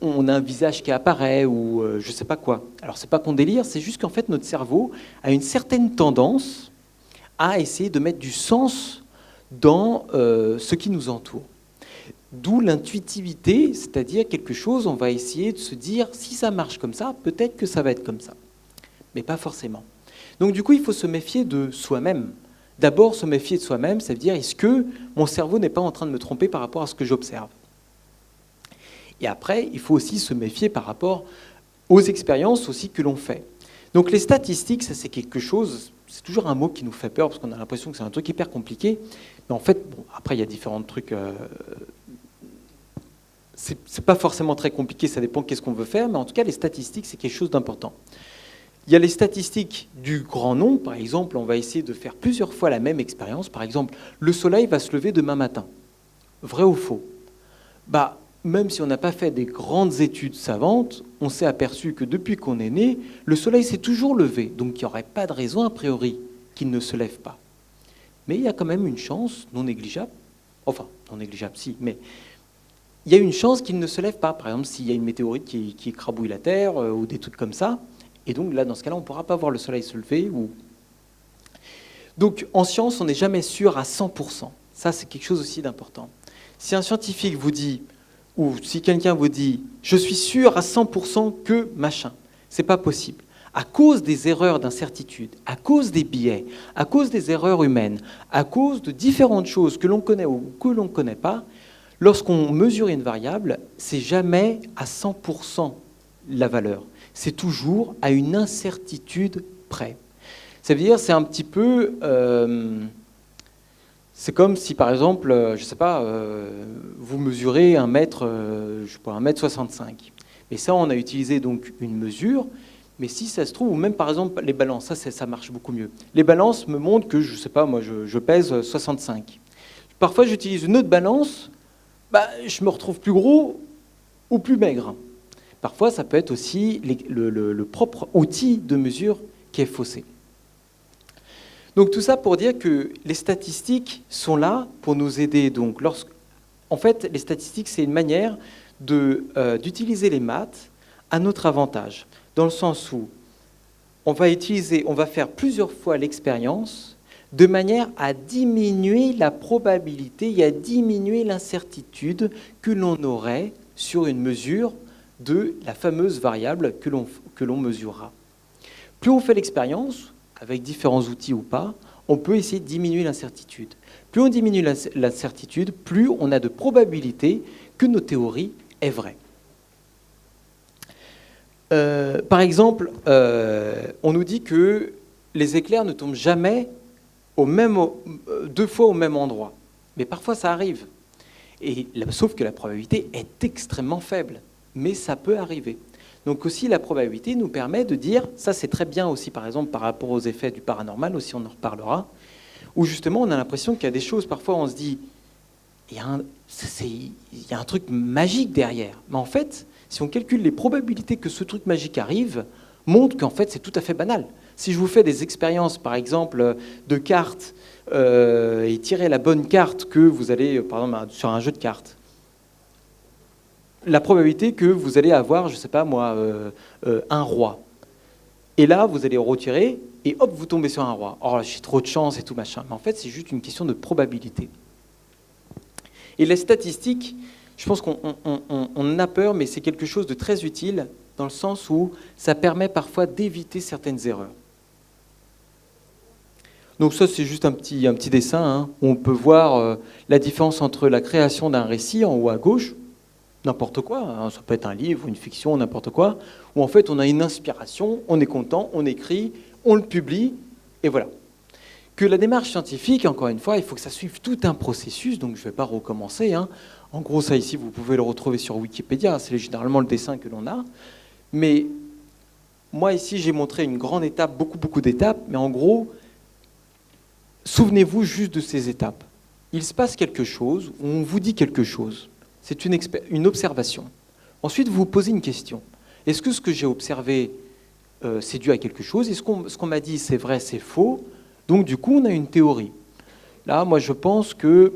on a un visage qui apparaît, ou je ne sais pas quoi. Alors, ce n'est pas qu'on délire, c'est juste qu'en fait, notre cerveau a une certaine tendance à essayer de mettre du sens dans ce qui nous entoure. D'où l'intuitivité, c'est-à-dire quelque chose, on va essayer de se dire, si ça marche comme ça, peut-être que ça va être comme ça. Mais pas forcément. Donc, du coup, il faut se méfier de soi-même. D'abord, se méfier de soi-même, ça veut dire, est-ce que mon cerveau n'est pas en train de me tromper par rapport à ce que j'observe? Et après, il faut aussi se méfier par rapport aux expériences aussi que l'on fait. Donc les statistiques, ça c'est quelque chose, c'est toujours un mot qui nous fait peur parce qu'on a l'impression que c'est un truc hyper compliqué. Mais en fait, bon, après il y a différents trucs. C'est pas forcément très compliqué, ça dépend qu'est-ce qu'on veut faire, mais en tout cas les statistiques c'est quelque chose d'important. Il y a les statistiques du grand nombre, par exemple, on va essayer de faire plusieurs fois la même expérience. Par exemple, le soleil va se lever demain matin. Vrai ou faux? Même si on n'a pas fait des grandes études savantes, on s'est aperçu que depuis qu'on est né, le soleil s'est toujours levé. Donc il n'y aurait pas de raison, a priori, qu'il ne se lève pas. Mais il y a quand même une chance non négligeable, enfin, non négligeable si, mais il y a une chance qu'il ne se lève pas. Par exemple, s'il y a une météorite qui écrabouille la Terre ou des trucs comme ça, et donc là, dans ce cas-là, on ne pourra pas voir le soleil se lever. Donc en science, on n'est jamais sûr à 100%. Ça, c'est quelque chose aussi d'important. Si un scientifique vous dit, ou si quelqu'un vous dit « je suis sûr à 100% que machin », ce n'est pas possible. À cause des erreurs d'incertitude, à cause des biais, à cause des erreurs humaines, à cause de différentes choses que l'on connaît ou que l'on ne connaît pas, lorsqu'on mesure une variable, c'est jamais à 100% la valeur. C'est toujours à une incertitude près. Ça veut dire c'est un petit peu... c'est comme si, par exemple, je ne sais pas, vous mesurez 1m65. Et ça, on a utilisé donc une mesure, mais si ça se trouve, ou même par exemple les balances, ça marche beaucoup mieux. Les balances me montrent que, je ne sais pas, moi je pèse 65. Parfois, j'utilise une autre balance, je me retrouve plus gros ou plus maigre. Parfois, ça peut être aussi le propre outil de mesure qui est faussé. Donc tout ça pour dire que les statistiques sont là pour nous aider. Donc, en fait, les statistiques, c'est une manière d'utiliser les maths à notre avantage, dans le sens où on va faire plusieurs fois l'expérience de manière à diminuer la probabilité et à diminuer l'incertitude que l'on aurait sur une mesure de la fameuse variable que l'on mesurera. Plus on fait l'expérience, avec différents outils ou pas, on peut essayer de diminuer l'incertitude. Plus on diminue l'incertitude, plus on a de probabilité que nos théories aient vrai. Par exemple, on nous dit que les éclairs ne tombent jamais deux fois au même endroit. Mais parfois, ça arrive. Sauf que la probabilité est extrêmement faible. Mais ça peut arriver. Donc aussi, la probabilité nous permet de dire, ça c'est très bien aussi, par exemple, par rapport aux effets du paranormal, aussi on en reparlera, où justement on a l'impression qu'il y a des choses, parfois on se dit, il y a un truc magique derrière. Mais en fait, si on calcule les probabilités que ce truc magique arrive, montre qu'en fait c'est tout à fait banal. Si je vous fais des expériences, par exemple, de cartes, et tirer la bonne carte que vous allez, par exemple, sur un jeu de cartes, la probabilité que vous allez avoir, je ne sais pas moi, un roi. Et là, vous allez retirer, et hop, vous tombez sur un roi. Oh, j'ai trop de chance et tout machin. Mais en fait, c'est juste une question de probabilité. Et les statistiques, je pense qu'on en a peur, mais c'est quelque chose de très utile, dans le sens où ça permet parfois d'éviter certaines erreurs. Donc ça, c'est juste un petit dessin, hein, où on peut voir la différence entre la création d'un récit, en haut à gauche, n'importe quoi, hein, ça peut être un livre, une fiction, n'importe quoi, où en fait on a une inspiration, on est content, on écrit, on le publie, et voilà. Que la démarche scientifique, encore une fois, il faut que ça suive tout un processus, donc je ne vais pas recommencer. Hein. En gros, ça ici, vous pouvez le retrouver sur Wikipédia, c'est généralement le dessin que l'on a. Mais moi ici, j'ai montré une grande étape, beaucoup d'étapes, mais en gros, souvenez-vous juste de ces étapes. Il se passe quelque chose, on vous dit quelque chose. C'est une observation. Ensuite, vous vous posez une question. Est-ce que ce que j'ai observé, c'est dû à quelque chose? Est-ce ce qu'on m'a dit, c'est vrai, c'est faux? Donc, du coup, on a une théorie. Là, moi, je pense que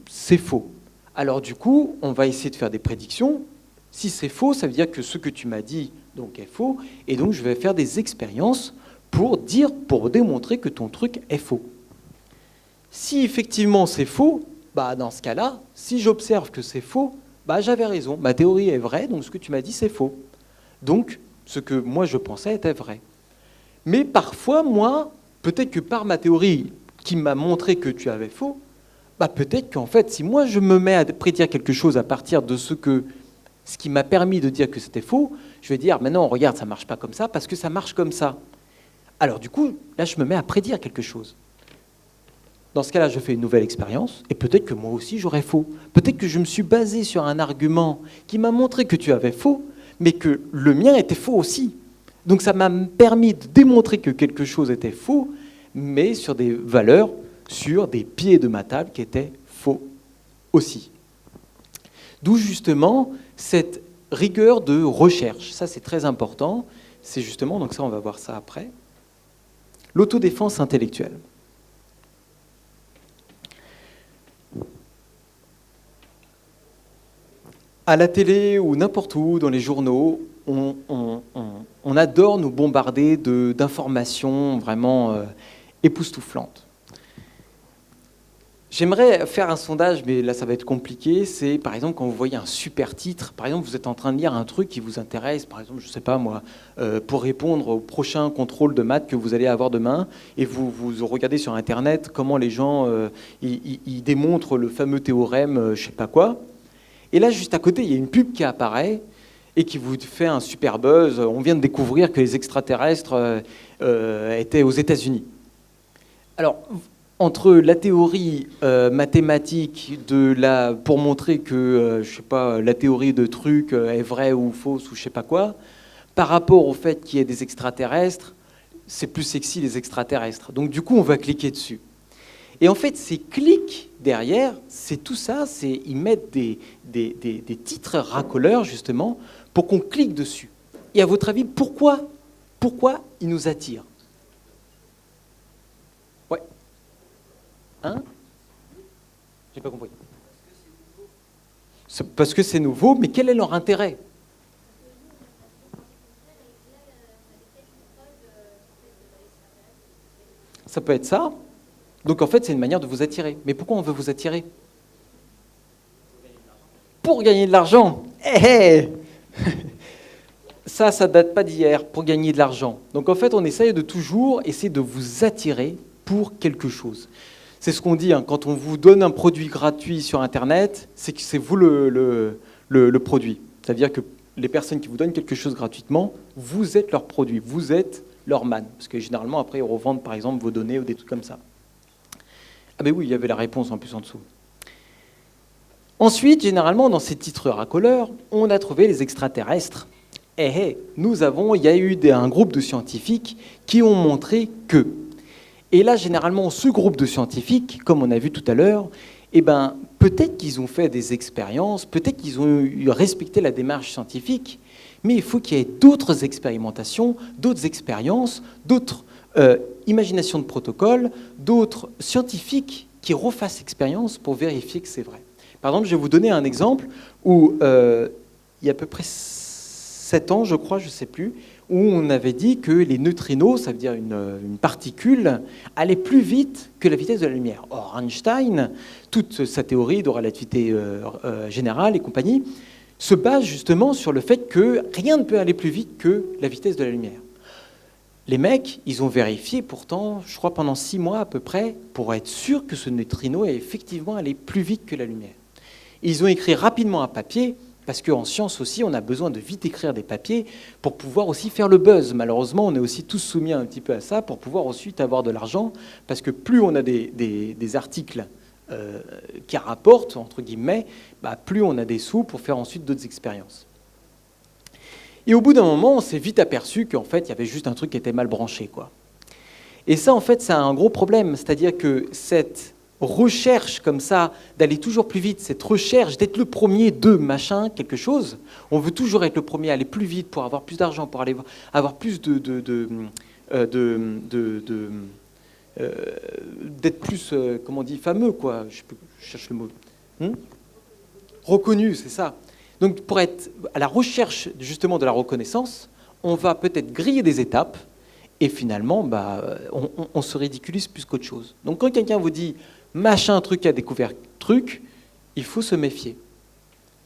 c'est faux. Alors, du coup, on va essayer de faire des prédictions. Si c'est faux, ça veut dire que ce que tu m'as dit donc, est faux. Et donc, je vais faire des expériences pour démontrer que ton truc est faux. Si effectivement c'est faux, bah dans ce cas-là, si j'observe que c'est faux, bah j'avais raison. Ma théorie est vraie, donc ce que tu m'as dit, c'est faux. Donc, ce que moi je pensais était vrai. Mais parfois, moi, peut-être que par ma théorie qui m'a montré que tu avais faux, bah peut-être qu'en fait, si moi je me mets à prédire quelque chose à partir de ce qui m'a permis de dire que c'était faux, je vais dire, mais non, regarde, ça ne marche pas comme ça, parce que ça marche comme ça. Alors du coup, là, je me mets à prédire quelque chose. Dans ce cas-là, je fais une nouvelle expérience, et peut-être que moi aussi j'aurais faux. Peut-être que je me suis basé sur un argument qui m'a montré que tu avais faux, mais que le mien était faux aussi. Donc ça m'a permis de démontrer que quelque chose était faux, mais sur des valeurs, sur des pieds de ma table qui étaient faux aussi. D'où justement cette rigueur de recherche. Ça, c'est très important. C'est justement, donc ça, on va voir ça après, l'autodéfense intellectuelle. À la télé ou n'importe où, dans les journaux, on adore nous bombarder d'informations vraiment époustouflantes. J'aimerais faire un sondage, mais là ça va être compliqué. C'est par exemple quand vous voyez un super titre, par exemple vous êtes en train de lire un truc qui vous intéresse, par exemple, je ne sais pas moi, pour répondre au prochain contrôle de maths que vous allez avoir demain, et vous regardez sur Internet comment les gens ils démontrent le fameux théorème, je ne sais pas quoi. Et là, juste à côté, il y a une pub qui apparaît et qui vous fait un super buzz. On vient de découvrir que les extraterrestres étaient aux États-Unis. Alors, entre la théorie mathématique pour montrer que, je sais pas, la théorie de truc est vraie ou fausse ou je sais pas quoi, par rapport au fait qu'il y ait des extraterrestres, c'est plus sexy les extraterrestres. Donc du coup, on va cliquer dessus. Et en fait, ces clics derrière, c'est tout ça, ils mettent des titres racoleurs, justement, pour qu'on clique dessus. Et à votre avis, pourquoi ils nous attirent? Ouais. Hein? J'ai pas compris. Parce que c'est nouveau, mais quel est leur intérêt? Ça peut être ça. Donc en fait, c'est une manière de vous attirer. Mais pourquoi on veut vous attirer? Pour gagner de l'argent. Ça date pas d'hier, pour gagner de l'argent. Donc en fait, on essaye de toujours essayer de vous attirer pour quelque chose. C'est ce qu'on dit, hein, quand on vous donne un produit gratuit sur Internet, c'est que c'est vous le produit. C'est-à-dire que les personnes qui vous donnent quelque chose gratuitement, vous êtes leur produit, vous êtes leur man. Parce que généralement, après, ils revendent par exemple vos données ou des trucs comme ça. Ah ben oui, il y avait la réponse en plus en dessous. Ensuite, généralement, dans ces titres racoleurs, on a trouvé les extraterrestres. Il y a eu un groupe de scientifiques qui ont montré que. Et là, généralement, ce groupe de scientifiques, comme on a vu tout à l'heure, peut-être qu'ils ont fait des expériences, peut-être qu'ils ont respecté la démarche scientifique, mais il faut qu'il y ait d'autres expérimentations, d'autres expériences, d'autres imaginations de protocoles, d'autres scientifiques qui refassent expérience pour vérifier que c'est vrai. Par exemple, je vais vous donner un exemple où il y a à peu près 7 ans, je crois, je ne sais plus, où on avait dit que les neutrinos, ça veut dire une particule, allaient plus vite que la vitesse de la lumière. Or, Einstein, toute sa théorie de relativité générale et compagnie, se base justement sur le fait que rien ne peut aller plus vite que la vitesse de la lumière. Les mecs, ils ont vérifié pourtant, je crois pendant 6 mois à peu près, pour être sûr que ce neutrino est effectivement allé plus vite que la lumière. Ils ont écrit rapidement un papier, parce qu'en science aussi, on a besoin de vite écrire des papiers pour pouvoir aussi faire le buzz. Malheureusement, on est aussi tous soumis un petit peu à ça pour pouvoir ensuite avoir de l'argent, parce que plus on a des articles qui rapportent, entre guillemets, plus on a des sous pour faire ensuite d'autres expériences. Et au bout d'un moment, on s'est vite aperçu qu'en fait, il y avait juste un truc qui était mal branché, quoi. Et ça, en fait, c'est un gros problème. C'est-à-dire que cette recherche comme ça, d'aller toujours plus vite, cette recherche d'être le premier de machin, quelque chose, on veut toujours être le premier, aller plus vite pour avoir plus d'argent, pour aller avoir plus d'être plus, comment on dit, fameux, quoi. Je cherche le mot. Reconnu, c'est ça. Donc pour être à la recherche justement de la reconnaissance, on va peut-être griller des étapes et finalement, on se ridiculise plus qu'autre chose. Donc quand quelqu'un vous dit machin truc a découvert truc, il faut se méfier.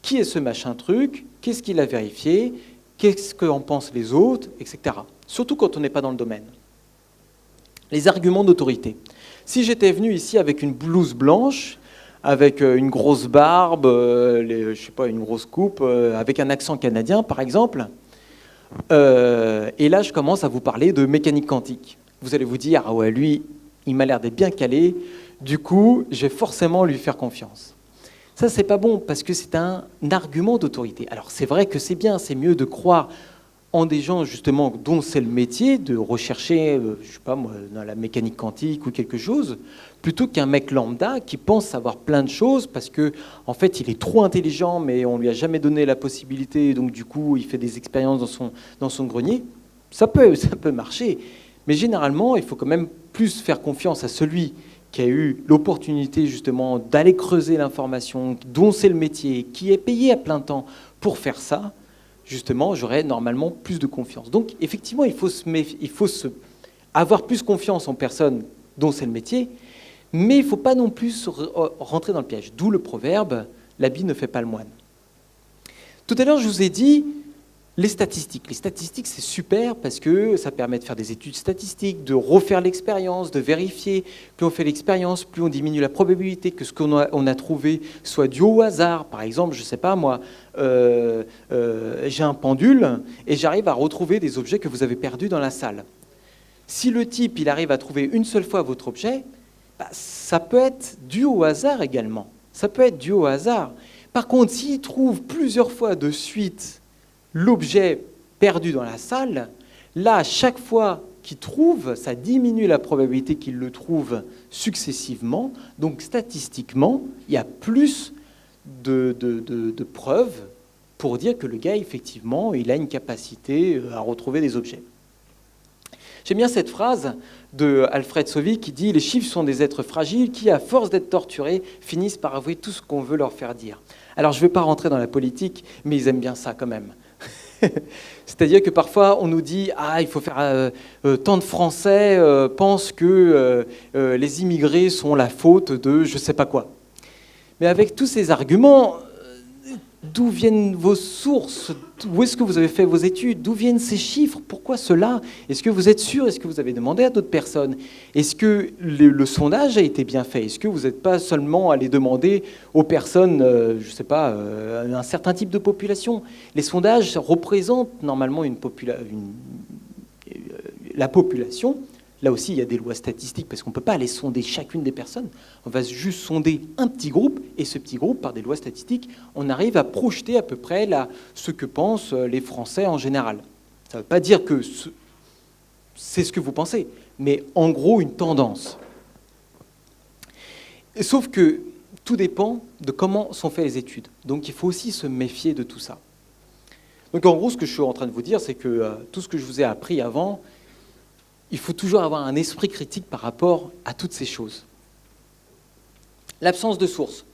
Qui est ce machin truc? Qu'est-ce qu'il a vérifié? Qu'est-ce qu'en pensent les autres? Etc. Surtout quand on n'est pas dans le domaine. Les arguments d'autorité. Si j'étais venu ici avec une blouse blanche, avec une grosse barbe, je sais pas, une grosse coupe, avec un accent canadien par exemple, et là je commence à vous parler de mécanique quantique. Vous allez vous dire, ah ouais, lui, il m'a l'air d'être bien calé, du coup, je vais forcément lui faire confiance. Ça, c'est pas bon, parce que c'est un argument d'autorité. Alors, c'est vrai que c'est bien, c'est mieux de croire en des gens, justement, dont c'est le métier, de rechercher, je sais pas moi, dans la mécanique quantique ou quelque chose, plutôt qu'un mec lambda qui pense savoir plein de choses, parce que en fait, il est trop intelligent, mais on lui a jamais donné la possibilité, donc du coup, il fait des expériences dans son grenier. Ça peut marcher, mais généralement, il faut quand même plus faire confiance à celui qui a eu l'opportunité justement d'aller creuser l'information, dont c'est le métier, qui est payé à plein temps pour faire ça, justement, j'aurais normalement plus de confiance. Donc, effectivement, il faut avoir plus confiance en personnes dont c'est le métier, mais il ne faut pas non plus rentrer dans le piège. D'où le proverbe « l'habit ne fait pas le moine ». Tout à l'heure, je vous ai dit les statistiques. Les statistiques, c'est super parce que ça permet de faire des études statistiques, de refaire l'expérience, de vérifier. Plus on fait l'expérience, plus on diminue la probabilité que ce qu'on a trouvé soit dû au hasard. Par exemple, je ne sais pas moi, j'ai un pendule et j'arrive à retrouver des objets que vous avez perdus dans la salle. Si le type il arrive à trouver une seule fois votre objet, ça peut être dû au hasard également. Ça peut être dû au hasard. Par contre, s'il trouve plusieurs fois de suite l'objet perdu dans la salle, là, à chaque fois qu'il trouve, ça diminue la probabilité qu'il le trouve successivement. Donc, statistiquement, il y a plus de preuves pour dire que le gars, effectivement, il a une capacité à retrouver des objets. J'aime bien cette phrase de Alfred Sauvy qui dit « Les chiffres sont des êtres fragiles qui, à force d'être torturés, finissent par avouer tout ce qu'on veut leur faire dire. » Alors, je ne vais pas rentrer dans la politique, mais ils aiment bien ça quand même. C'est-à-dire que parfois on nous dit il faut faire tant de Français pensent que les immigrés sont la faute de je ne sais pas quoi. Mais avec tous ces arguments, d'où viennent vos sources? Où est-ce que vous avez fait vos études? D'où viennent ces chiffres? Pourquoi cela? Est-ce que vous êtes sûr? Est-ce que vous avez demandé à d'autres personnes? Est-ce que le sondage a été bien fait? Est-ce que vous n'êtes pas seulement allé demander aux personnes, je ne sais pas, un certain type de population? Les sondages représentent normalement la population. Là aussi, il y a des lois statistiques, parce qu'on ne peut pas aller sonder chacune des personnes. On va juste sonder un petit groupe, et ce petit groupe, par des lois statistiques, on arrive à projeter à peu près ce que pensent les Français en général. Ça ne veut pas dire que c'est ce que vous pensez, mais en gros, une tendance. Sauf que tout dépend de comment sont faites les études. Donc il faut aussi se méfier de tout ça. Donc en gros, ce que je suis en train de vous dire, c'est que tout ce que je vous ai appris avant, il faut toujours avoir un esprit critique par rapport à toutes ces choses. L'absence de source.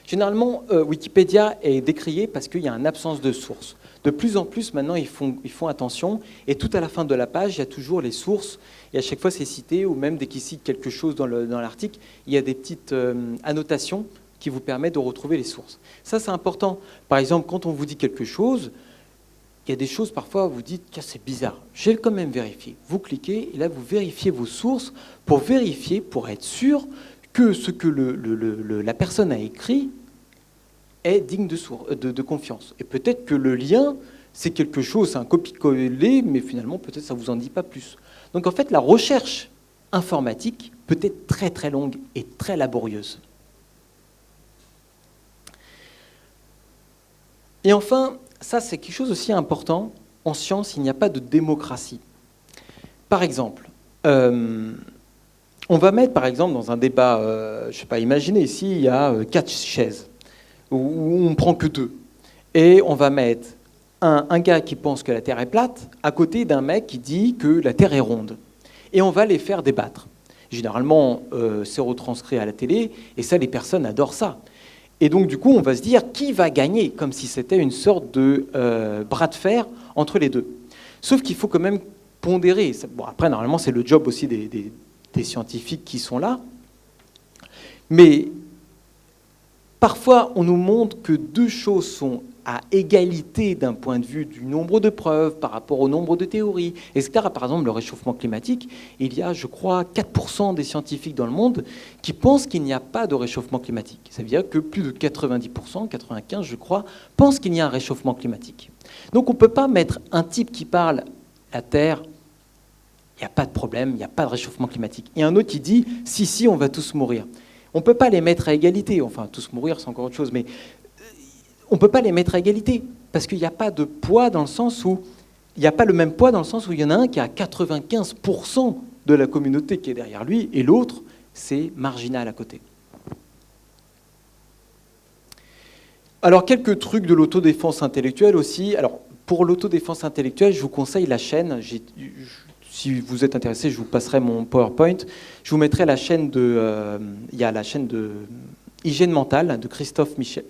Généralement, Wikipédia est décrié parce qu'il y a une absence de source. De plus en plus, maintenant, ils font attention. Et tout à la fin de la page, il y a toujours les sources. Et à chaque fois, c'est cité, ou même dès qu'ils citent quelque chose dans l'article, il y a des petites annotations qui vous permettent de retrouver les sources. Ça, c'est important. Par exemple, quand on vous dit quelque chose, il y a des choses, parfois, vous dites que c'est bizarre. Je vais quand même vérifier. Vous cliquez, et là, vous vérifiez vos sources pour vérifier, pour être sûr que ce que la personne a écrit est digne de confiance. Et peut-être que le lien, c'est quelque chose, c'est un copier-coller, mais finalement, peut-être ça ne vous en dit pas plus. Donc, en fait, la recherche informatique peut être très, très longue et très laborieuse. Et enfin, ça, c'est quelque chose aussi important. En science, il n'y a pas de démocratie. Par exemple, on va mettre, par exemple, dans un débat, je ne sais pas, imaginez ici, il y a 4 chaises, où on ne prend que 2. Et on va mettre un gars qui pense que la Terre est plate, à côté d'un mec qui dit que la Terre est ronde. Et on va les faire débattre. Généralement, c'est retranscrit à la télé, et ça, les personnes adorent ça. Et donc, du coup, on va se dire qui va gagner, comme si c'était une sorte de bras de fer entre les deux. Sauf qu'il faut quand même pondérer. Bon, après, normalement, c'est le job aussi des scientifiques qui sont là. Mais parfois, on nous montre que 2 choses sont à égalité d'un point de vue du nombre de preuves par rapport au nombre de théories, etc. Par exemple, le réchauffement climatique, il y a, je crois, 4% des scientifiques dans le monde qui pensent qu'il n'y a pas de réchauffement climatique. Ça veut dire que plus de 90%, 95%, je crois, pensent qu'il y a un réchauffement climatique. Donc on ne peut pas mettre un type qui parle la Terre, il n'y a pas de problème, il n'y a pas de réchauffement climatique. Et un autre qui dit, si, on va tous mourir. On ne peut pas les mettre à égalité. Enfin, tous mourir, c'est encore autre chose, mais on ne peut pas les mettre à égalité, parce qu'il n'y a pas de poids dans le sens où... Il n'y a pas le même poids dans le sens où il y en a un qui a 95% de la communauté qui est derrière lui, et l'autre, c'est marginal à côté. Alors, quelques trucs de l'autodéfense intellectuelle aussi. Alors, pour l'autodéfense intellectuelle, je vous conseille la chaîne. Si vous êtes intéressé, je vous passerai mon PowerPoint. Je vous mettrai la chaîne il y a la chaîne de Hygiène mentale de Christophe Michel,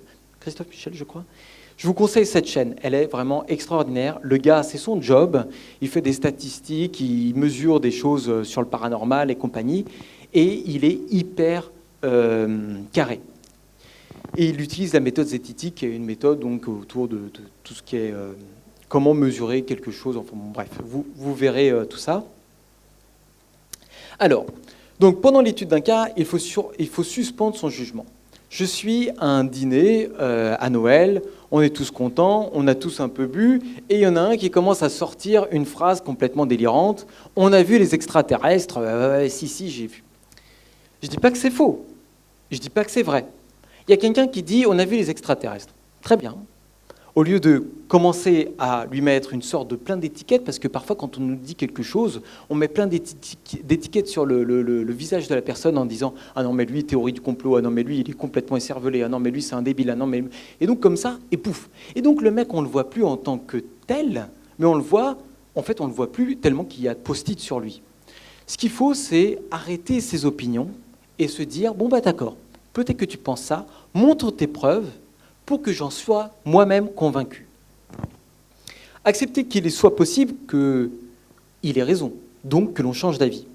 je crois. Je vous conseille cette chaîne, elle est vraiment extraordinaire. Le gars, c'est son job, il fait des statistiques, il mesure des choses sur le paranormal et compagnie, et il est hyper carré. Et il utilise la méthode zététique, qui est une méthode donc, autour de tout ce qui est comment mesurer quelque chose. Enfin, bon, bref, vous verrez tout ça. Alors, donc, pendant l'étude d'un cas, il faut suspendre son jugement. Je suis à un dîner à Noël, on est tous contents, on a tous un peu bu, et il y en a un qui commence à sortir une phrase complètement délirante. On a vu les extraterrestres, si, j'ai vu. Je ne dis pas que c'est faux, je ne dis pas que c'est vrai. Il y a quelqu'un qui dit on a vu les extraterrestres. Très bien. Au lieu de commencer à lui mettre une sorte de plein d'étiquettes, parce que parfois quand on nous dit quelque chose, on met plein d'étiquettes sur le visage de la personne en disant « Ah non, mais lui, théorie du complot, ah non, mais lui, il est complètement écervelé, ah non, mais lui, c'est un débile, ah non, mais... » Et donc comme ça, et pouf. Et donc le mec, on ne le voit plus en tant que tel, mais on le voit, en fait, on ne le voit plus tellement qu'il y a de post-it sur lui. Ce qu'il faut, c'est arrêter ses opinions et se dire « Bon, bah d'accord, peut-être que tu penses ça, montre tes preuves, pour que j'en sois moi-même convaincu. » Accepter qu'il soit possible qu'il ait raison, donc que l'on change d'avis.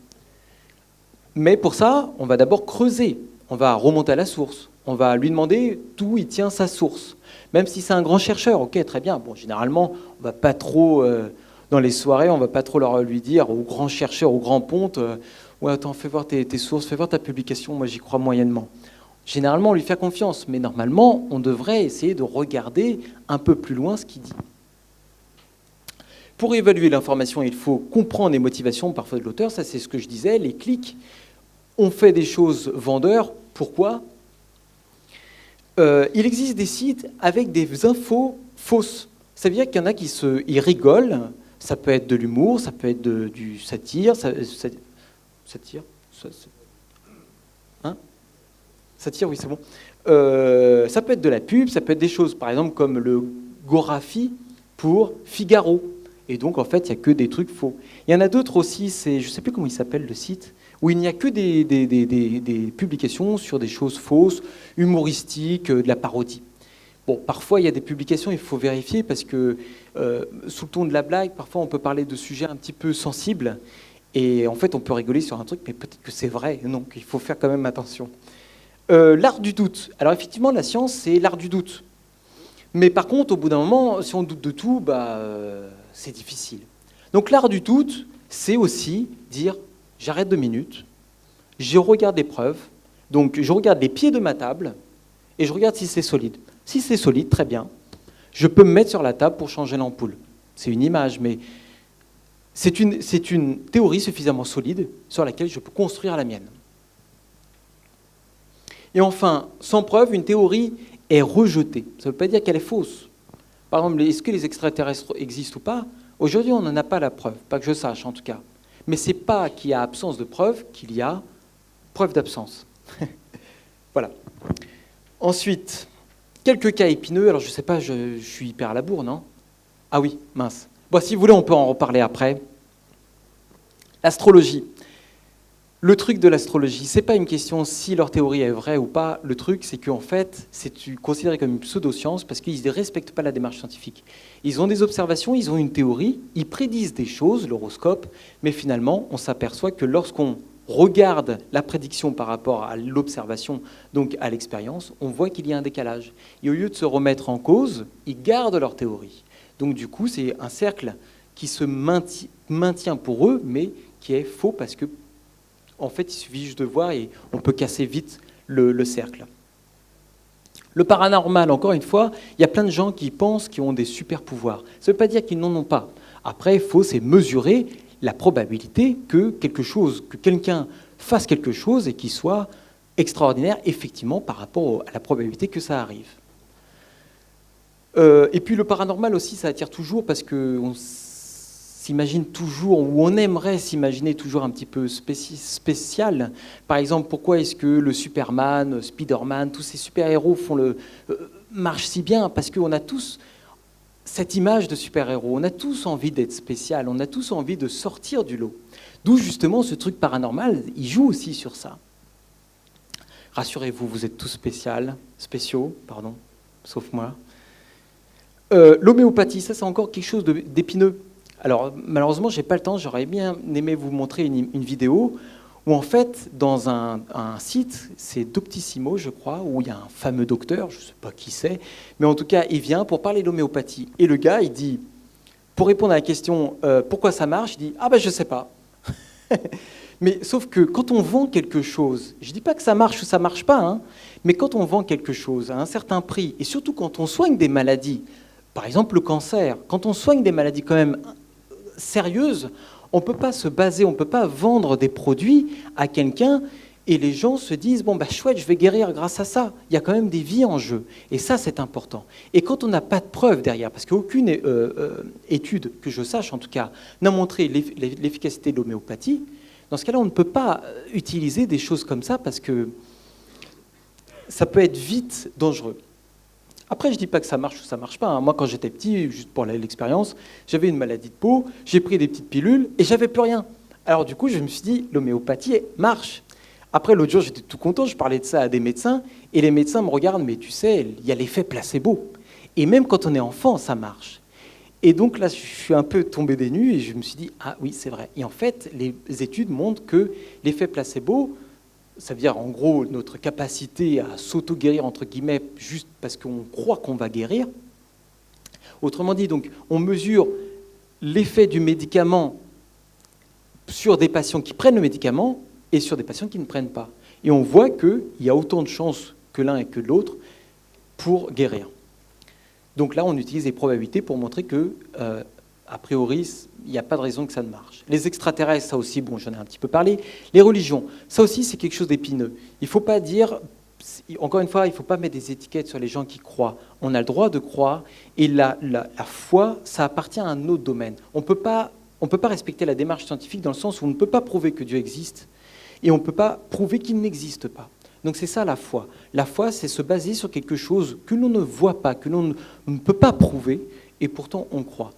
Mais pour ça, on va d'abord creuser, on va remonter à la source, on va lui demander d'où il tient sa source. Même si c'est un grand chercheur, ok, très bien. Bon, généralement, on va pas trop, dans les soirées, on va pas trop lui dire aux grands chercheurs, aux grands pontes, ouais, attends, fais voir tes sources, fais voir ta publication, moi j'y crois moyennement. Généralement, on lui fait confiance, mais normalement, on devrait essayer de regarder un peu plus loin ce qu'il dit. Pour évaluer l'information, il faut comprendre les motivations parfois de l'auteur. Ça, c'est ce que je disais, les clics. On fait des choses vendeurs. Pourquoi ? Il existe des sites avec des infos fausses. Ça veut dire qu'il y en a qui ils rigolent. Ça peut être de l'humour, ça peut être du satire. Satire ? Hein ? Satire, oui, c'est bon. Ça peut être de la pub, ça peut être des choses, par exemple, comme le Gorafi pour Figaro. Et donc, en fait, il n'y a que des trucs faux. Il y en a d'autres aussi, je ne sais plus comment il s'appelle le site, où il n'y a que des publications sur des choses fausses, humoristiques, de la parodie. Bon, parfois, il y a des publications, il faut vérifier, parce que sous le ton de la blague, parfois, on peut parler de sujets un petit peu sensibles, et en fait, on peut rigoler sur un truc, mais peut-être que c'est vrai, donc il faut faire quand même attention. L'art du doute. Alors, effectivement, la science, c'est l'art du doute. Mais par contre, au bout d'un moment, si on doute de tout, c'est difficile. Donc l'art du doute, c'est aussi dire, j'arrête 2 minutes, je regarde les preuves, donc je regarde les pieds de ma table, et je regarde si c'est solide. Si c'est solide, très bien. Je peux me mettre sur la table pour changer l'ampoule. C'est une image, mais c'est une théorie suffisamment solide sur laquelle je peux construire la mienne. Et enfin, sans preuve, une théorie est rejetée. Ça ne veut pas dire qu'elle est fausse. Par exemple, est-ce que les extraterrestres existent ou pas ? Aujourd'hui, on n'en a pas la preuve, pas que je sache en tout cas. Mais ce n'est pas qu'il y a absence de preuve qu'il y a preuve d'absence. Voilà. Ensuite, quelques cas épineux. Alors, je ne sais pas, je suis hyper à la bourre, non ? Ah oui, mince. Bon, si vous voulez, on peut en reparler après. L'astrologie. Le truc de l'astrologie, ce n'est pas une question si leur théorie est vraie ou pas. Le truc, c'est qu'en fait, c'est considéré comme une pseudo-science parce qu'ils ne respectent pas la démarche scientifique. Ils ont des observations, ils ont une théorie, ils prédisent des choses, l'horoscope, mais finalement, on s'aperçoit que lorsqu'on regarde la prédiction par rapport à l'observation, donc à l'expérience, on voit qu'il y a un décalage. Et au lieu de se remettre en cause, ils gardent leur théorie. Donc du coup, c'est un cercle qui se maintient pour eux, mais qui est faux parce que en fait, il suffit juste de voir et on peut casser vite le cercle. Le paranormal, encore une fois, il y a plein de gens qui pensent qu'ils ont des super pouvoirs. Ça ne veut pas dire qu'ils n'en ont pas. Après, il faut mesurer la probabilité que quelqu'un fasse quelque chose et qu'il soit extraordinaire, effectivement, par rapport à la probabilité que ça arrive. Et puis le paranormal aussi, ça attire toujours parce qu'on s'imagine toujours, ou on aimerait s'imaginer toujours un petit peu spécial. Par exemple, pourquoi est-ce que le Superman, Spider-Man, tous ces super-héros marchent si bien ? Parce qu'on a tous cette image de super-héros, on a tous envie d'être spécial, on a tous envie de sortir du lot. D'où justement ce truc paranormal, il joue aussi sur ça. Rassurez-vous, vous êtes tous spéciaux, sauf moi. L'homéopathie, ça c'est encore quelque chose d'épineux. Alors, malheureusement, je n'ai pas le temps, j'aurais bien aimé vous montrer une vidéo où, en fait, dans un site, c'est Doctissimo, je crois, où il y a un fameux docteur, je ne sais pas qui c'est, mais en tout cas, il vient pour parler d'homéopathie. Et le gars, il dit, pour répondre à la question « Pourquoi ça marche ?», il dit « Ah ben, je ne sais pas ». Mais sauf que quand on vend quelque chose, je ne dis pas que ça marche ou ça ne marche pas, hein, mais quand on vend quelque chose à un certain prix, et surtout quand on soigne des maladies, par exemple le cancer, quand on soigne des maladies quand même sérieuses, on ne peut pas se baser, on ne peut pas vendre des produits à quelqu'un et les gens se disent « Bon, bah chouette, je vais guérir grâce à ça ». Il y a quand même des vies en jeu. Et ça, c'est important. Et quand on n'a pas de preuves derrière, parce qu'aucune étude, que je sache en tout cas, n'a montré l'efficacité de l'homéopathie, dans ce cas-là, on ne peut pas utiliser des choses comme ça parce que ça peut être vite dangereux. Après, je ne dis pas que ça marche ou ça ne marche pas. Hein. Moi, quand j'étais petit, juste pour l'expérience, j'avais une maladie de peau, j'ai pris des petites pilules et j'avais plus rien. Alors du coup, je me suis dit, l'homéopathie marche. Après, l'autre jour, j'étais tout content, je parlais de ça à des médecins et les médecins me regardent, mais tu sais, il y a l'effet placebo. Et même quand on est enfant, ça marche. Et donc là, je suis un peu tombé des nues et je me suis dit, ah oui, c'est vrai. Et en fait, les études montrent que l'effet placebo, ça veut dire en gros notre capacité à s'auto-guérir, entre guillemets, juste parce qu'on croit qu'on va guérir. Autrement dit, donc, on mesure l'effet du médicament sur des patients qui prennent le médicament et sur des patients qui ne prennent pas. Et on voit qu'il y a autant de chances que l'un et que l'autre pour guérir. Donc là, on utilise les probabilités pour montrer que, a priori, il n'y a pas de raison que ça ne marche. Les extraterrestres, ça aussi, bon, j'en ai un petit peu parlé. Les religions, ça aussi, c'est quelque chose d'épineux. Il ne faut pas dire, encore une fois, il ne faut pas mettre des étiquettes sur les gens qui croient. On a le droit de croire, et la foi, ça appartient à un autre domaine. On ne peut pas respecter la démarche scientifique dans le sens où on ne peut pas prouver que Dieu existe, et on ne peut pas prouver qu'il n'existe pas. Donc c'est ça la foi. La foi, c'est se baser sur quelque chose que l'on ne voit pas, que l'on ne peut pas prouver, et pourtant on croit.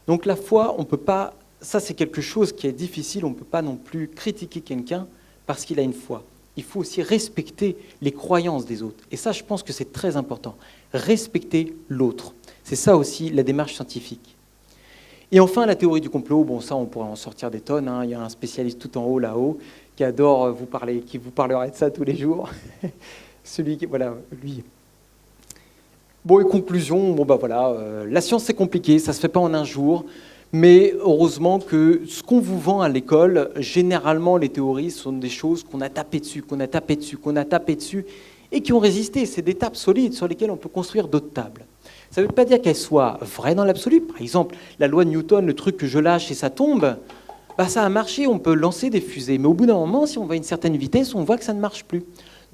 Donc la foi, on peut pas. Ça, c'est quelque chose qui est difficile. On ne peut pas non plus critiquer quelqu'un parce qu'il a une foi. Il faut aussi respecter les croyances des autres. Et ça, je pense que c'est très important. Respecter l'autre. C'est ça aussi la démarche scientifique. Et enfin, la théorie du complot. Bon, ça, on pourrait en sortir des tonnes. Hein. Il y a un spécialiste tout en haut, là-haut, qui adore vous parler, qui vous parlerait de ça tous les jours. Celui qui, voilà, lui. Bon, et conclusion, bon, bah voilà, la science c'est compliqué, ça ne se fait pas en un jour, mais heureusement que ce qu'on vous vend à l'école, généralement les théories sont des choses qu'on a tapé dessus, et qui ont résisté. C'est des tables solides sur lesquelles on peut construire d'autres tables. Ça ne veut pas dire qu'elles soient vraies dans l'absolu. Par exemple, la loi de Newton, le truc que je lâche et ça tombe, bah ça a marché, on peut lancer des fusées. Mais au bout d'un moment, si on va à une certaine vitesse, on voit que ça ne marche plus.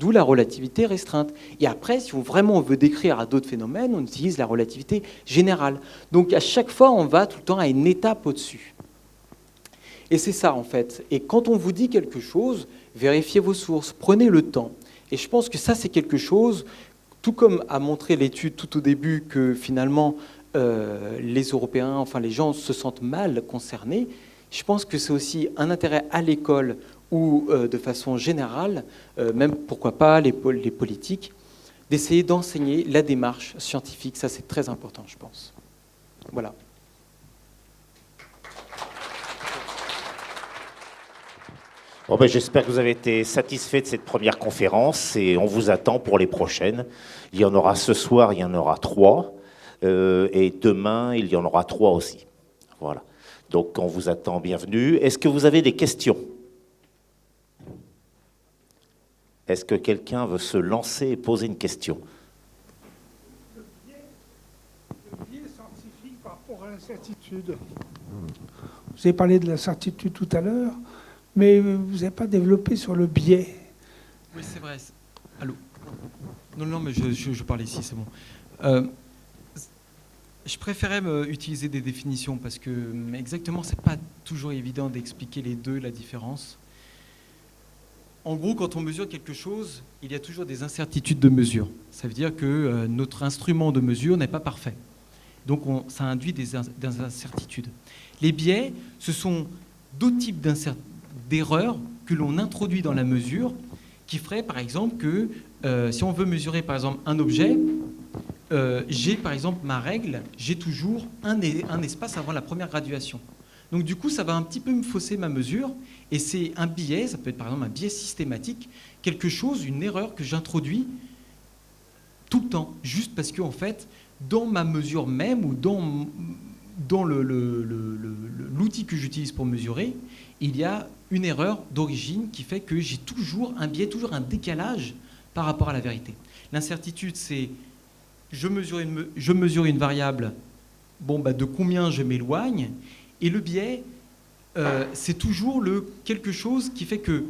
D'où la relativité restreinte. Et après, si on veut décrire à d'autres phénomènes, on utilise la relativité générale. Donc à chaque fois, on va tout le temps à une étape au-dessus. Et c'est ça, en fait. Et quand on vous dit quelque chose, vérifiez vos sources, prenez le temps. Et je pense que ça, c'est quelque chose, tout comme a montré l'étude tout au début, que finalement, les Européens, enfin les gens se sentent mal concernés, je pense que c'est aussi un intérêt à l'école ou de façon générale, même pourquoi pas les politiques, d'essayer d'enseigner la démarche scientifique. Ça, c'est très important, je pense. Voilà. Bon, ben, j'espère que vous avez été satisfait de cette première conférence et on vous attend pour les prochaines. Il y en aura ce soir, il y en aura 3. Et demain, il y en aura 3 aussi. Voilà. Donc, on vous attend, bienvenue. Est-ce que vous avez des questions ? Est-ce que quelqu'un veut se lancer et poser une question ? Le biais scientifique par rapport à l'incertitude. Vous avez parlé de l'incertitude tout à l'heure, mais vous n'avez pas développé sur le biais. Oui, c'est vrai. Allô ? Non, mais je parle ici, c'est bon. Je préférais utiliser des définitions parce que exactement, c'est pas toujours évident d'expliquer les deux, la différence. En gros, quand on mesure quelque chose, il y a toujours des incertitudes de mesure. Ça veut dire que notre instrument de mesure n'est pas parfait. Donc, ça induit des incertitudes. Les biais, ce sont d'autres types d'erreurs que l'on introduit dans la mesure, qui ferait, par exemple, que si on veut mesurer, par exemple, un objet, j'ai, par exemple, ma règle, j'ai toujours un espace avant la première graduation. Donc du coup, ça va un petit peu me fausser ma mesure, et c'est un biais, ça peut être par exemple un biais systématique, quelque chose, une erreur que j'introduis tout le temps, juste parce que en fait, dans ma mesure même, ou dans l'outil que j'utilise pour mesurer, il y a une erreur d'origine qui fait que j'ai toujours un biais, toujours un décalage par rapport à la vérité. L'incertitude, c'est je mesure une variable, bon, bah, de combien je m'éloigne. Et le biais, c'est toujours quelque chose qui fait que...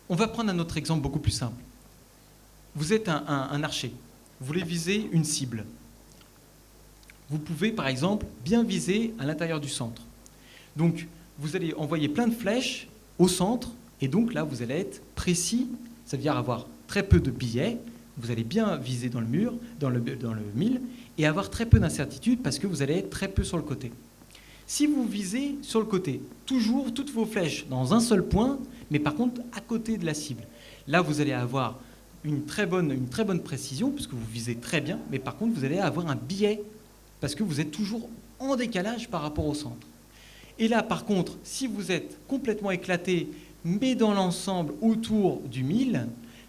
On va prendre un autre exemple beaucoup plus simple. Vous êtes un archer. Vous voulez viser une cible. Vous pouvez, par exemple, bien viser à l'intérieur du centre. Donc, vous allez envoyer plein de flèches au centre, et donc là, vous allez être précis, ça veut dire avoir très peu de biais. Vous allez bien viser dans le mur, dans le mille, et avoir très peu d'incertitude parce que vous allez être très peu sur le côté. Si vous visez sur le côté, toujours toutes vos flèches dans un seul point, mais par contre à côté de la cible, là vous allez avoir une très bonne précision, puisque vous visez très bien, mais par contre vous allez avoir un biais, parce que vous êtes toujours en décalage par rapport au centre. Et là, par contre, si vous êtes complètement éclaté, mais dans l'ensemble autour du 1000,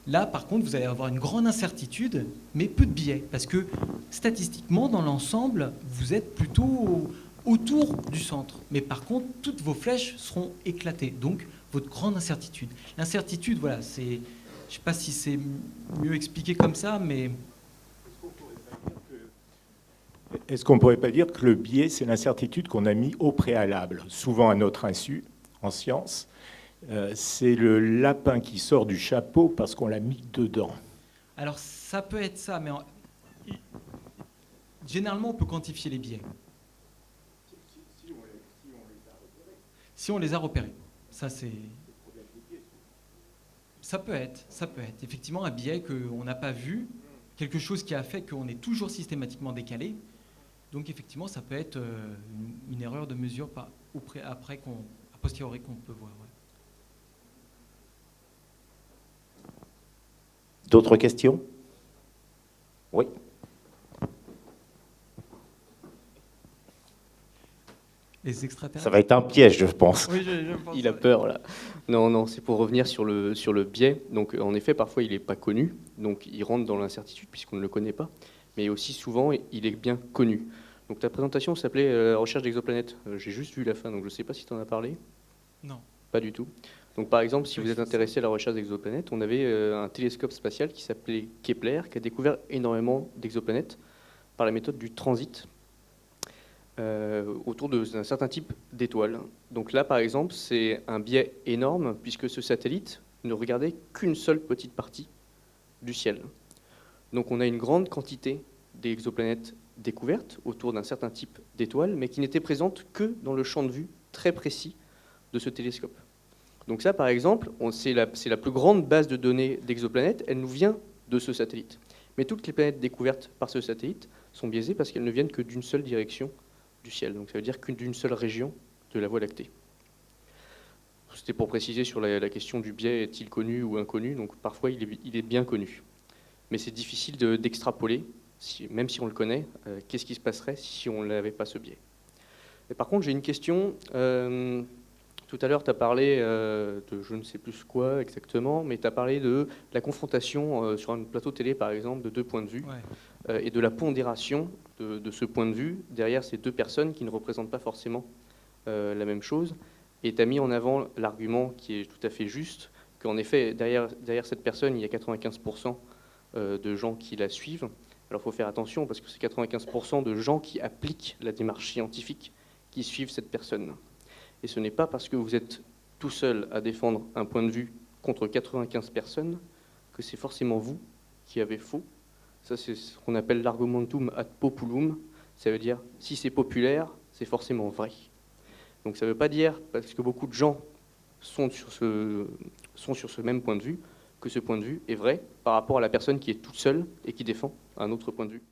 là, par contre, vous allez avoir une grande incertitude, mais peu de biais, parce que statistiquement, dans l'ensemble, vous êtes plutôt autour du centre. Mais par contre, toutes vos flèches seront éclatées, donc votre grande incertitude. L'incertitude, voilà, c'est, je ne sais pas si c'est mieux expliqué comme ça, mais... Est-ce qu'on ne pourrait pas dire que le biais, c'est l'incertitude qu'on a mis au préalable, souvent à notre insu, en science? C'est le lapin qui sort du chapeau parce qu'on l'a mis dedans. Alors, ça peut être ça, mais généralement, on peut quantifier les biais. Si on les a repérés. Ça, c'est... Ça peut être. Effectivement, un biais qu'on n'a pas vu, quelque chose qui a fait qu'on est toujours systématiquement décalé. Donc, effectivement, ça peut être une erreur de mesure après, a posteriori, qu'on peut voir. Ouais. D'autres questions? Oui. Les extraterrestres. Ça va être un piège, je pense. Oui, je pense. Il a peur, là. Non, c'est pour revenir sur le biais. Donc, en effet, parfois, il n'est pas connu. Donc, il rentre dans l'incertitude puisqu'on ne le connaît pas. Mais aussi, souvent, il est bien connu. Donc, ta présentation s'appelait Recherche d'exoplanètes. J'ai juste vu la fin, donc je ne sais pas si tu en as parlé. Non. Pas du tout. Donc, par exemple, si vous êtes intéressé à la recherche d'exoplanètes, on avait un télescope spatial qui s'appelait Kepler, qui a découvert énormément d'exoplanètes par la méthode du transit autour d'un certain type d'étoiles. Donc là, par exemple, c'est un biais énorme, puisque ce satellite ne regardait qu'une seule petite partie du ciel. Donc on a une grande quantité d'exoplanètes découvertes autour d'un certain type d'étoiles, mais qui n'étaient présentes que dans le champ de vue très précis de ce télescope. Donc ça, par exemple, c'est la plus grande base de données d'exoplanètes, elle nous vient de ce satellite. Mais toutes les planètes découvertes par ce satellite sont biaisées parce qu'elles ne viennent que d'une seule direction du ciel. Donc ça veut dire qu'une d'une seule région de la Voie lactée. C'était pour préciser sur la question du biais, est-il connu ou inconnu. Donc parfois, il est bien connu. Mais c'est difficile d'extrapoler, même si on le connaît, qu'est-ce qui se passerait si on n'avait pas ce biais. Et par contre, j'ai une question. Tout à l'heure, tu as parlé de je ne sais plus quoi exactement, mais tu as parlé de la confrontation sur un plateau télé, par exemple, de deux points de vue, et de la pondération de ce point de vue derrière ces deux personnes qui ne représentent pas forcément la même chose. Et tu as mis en avant l'argument qui est tout à fait juste, qu'en effet, derrière cette personne, il y a 95% de gens qui la suivent. Alors il faut faire attention, parce que c'est 95% de gens qui appliquent la démarche scientifique qui suivent cette personne. Et ce n'est pas parce que vous êtes tout seul à défendre un point de vue contre 95 personnes que c'est forcément vous qui avez faux. Ça, c'est ce qu'on appelle l'argumentum ad populum. Ça veut dire, si c'est populaire, c'est forcément vrai. Donc ça ne veut pas dire, parce que beaucoup de gens sont sur ce même point de vue, que ce point de vue est vrai par rapport à la personne qui est toute seule et qui défend un autre point de vue.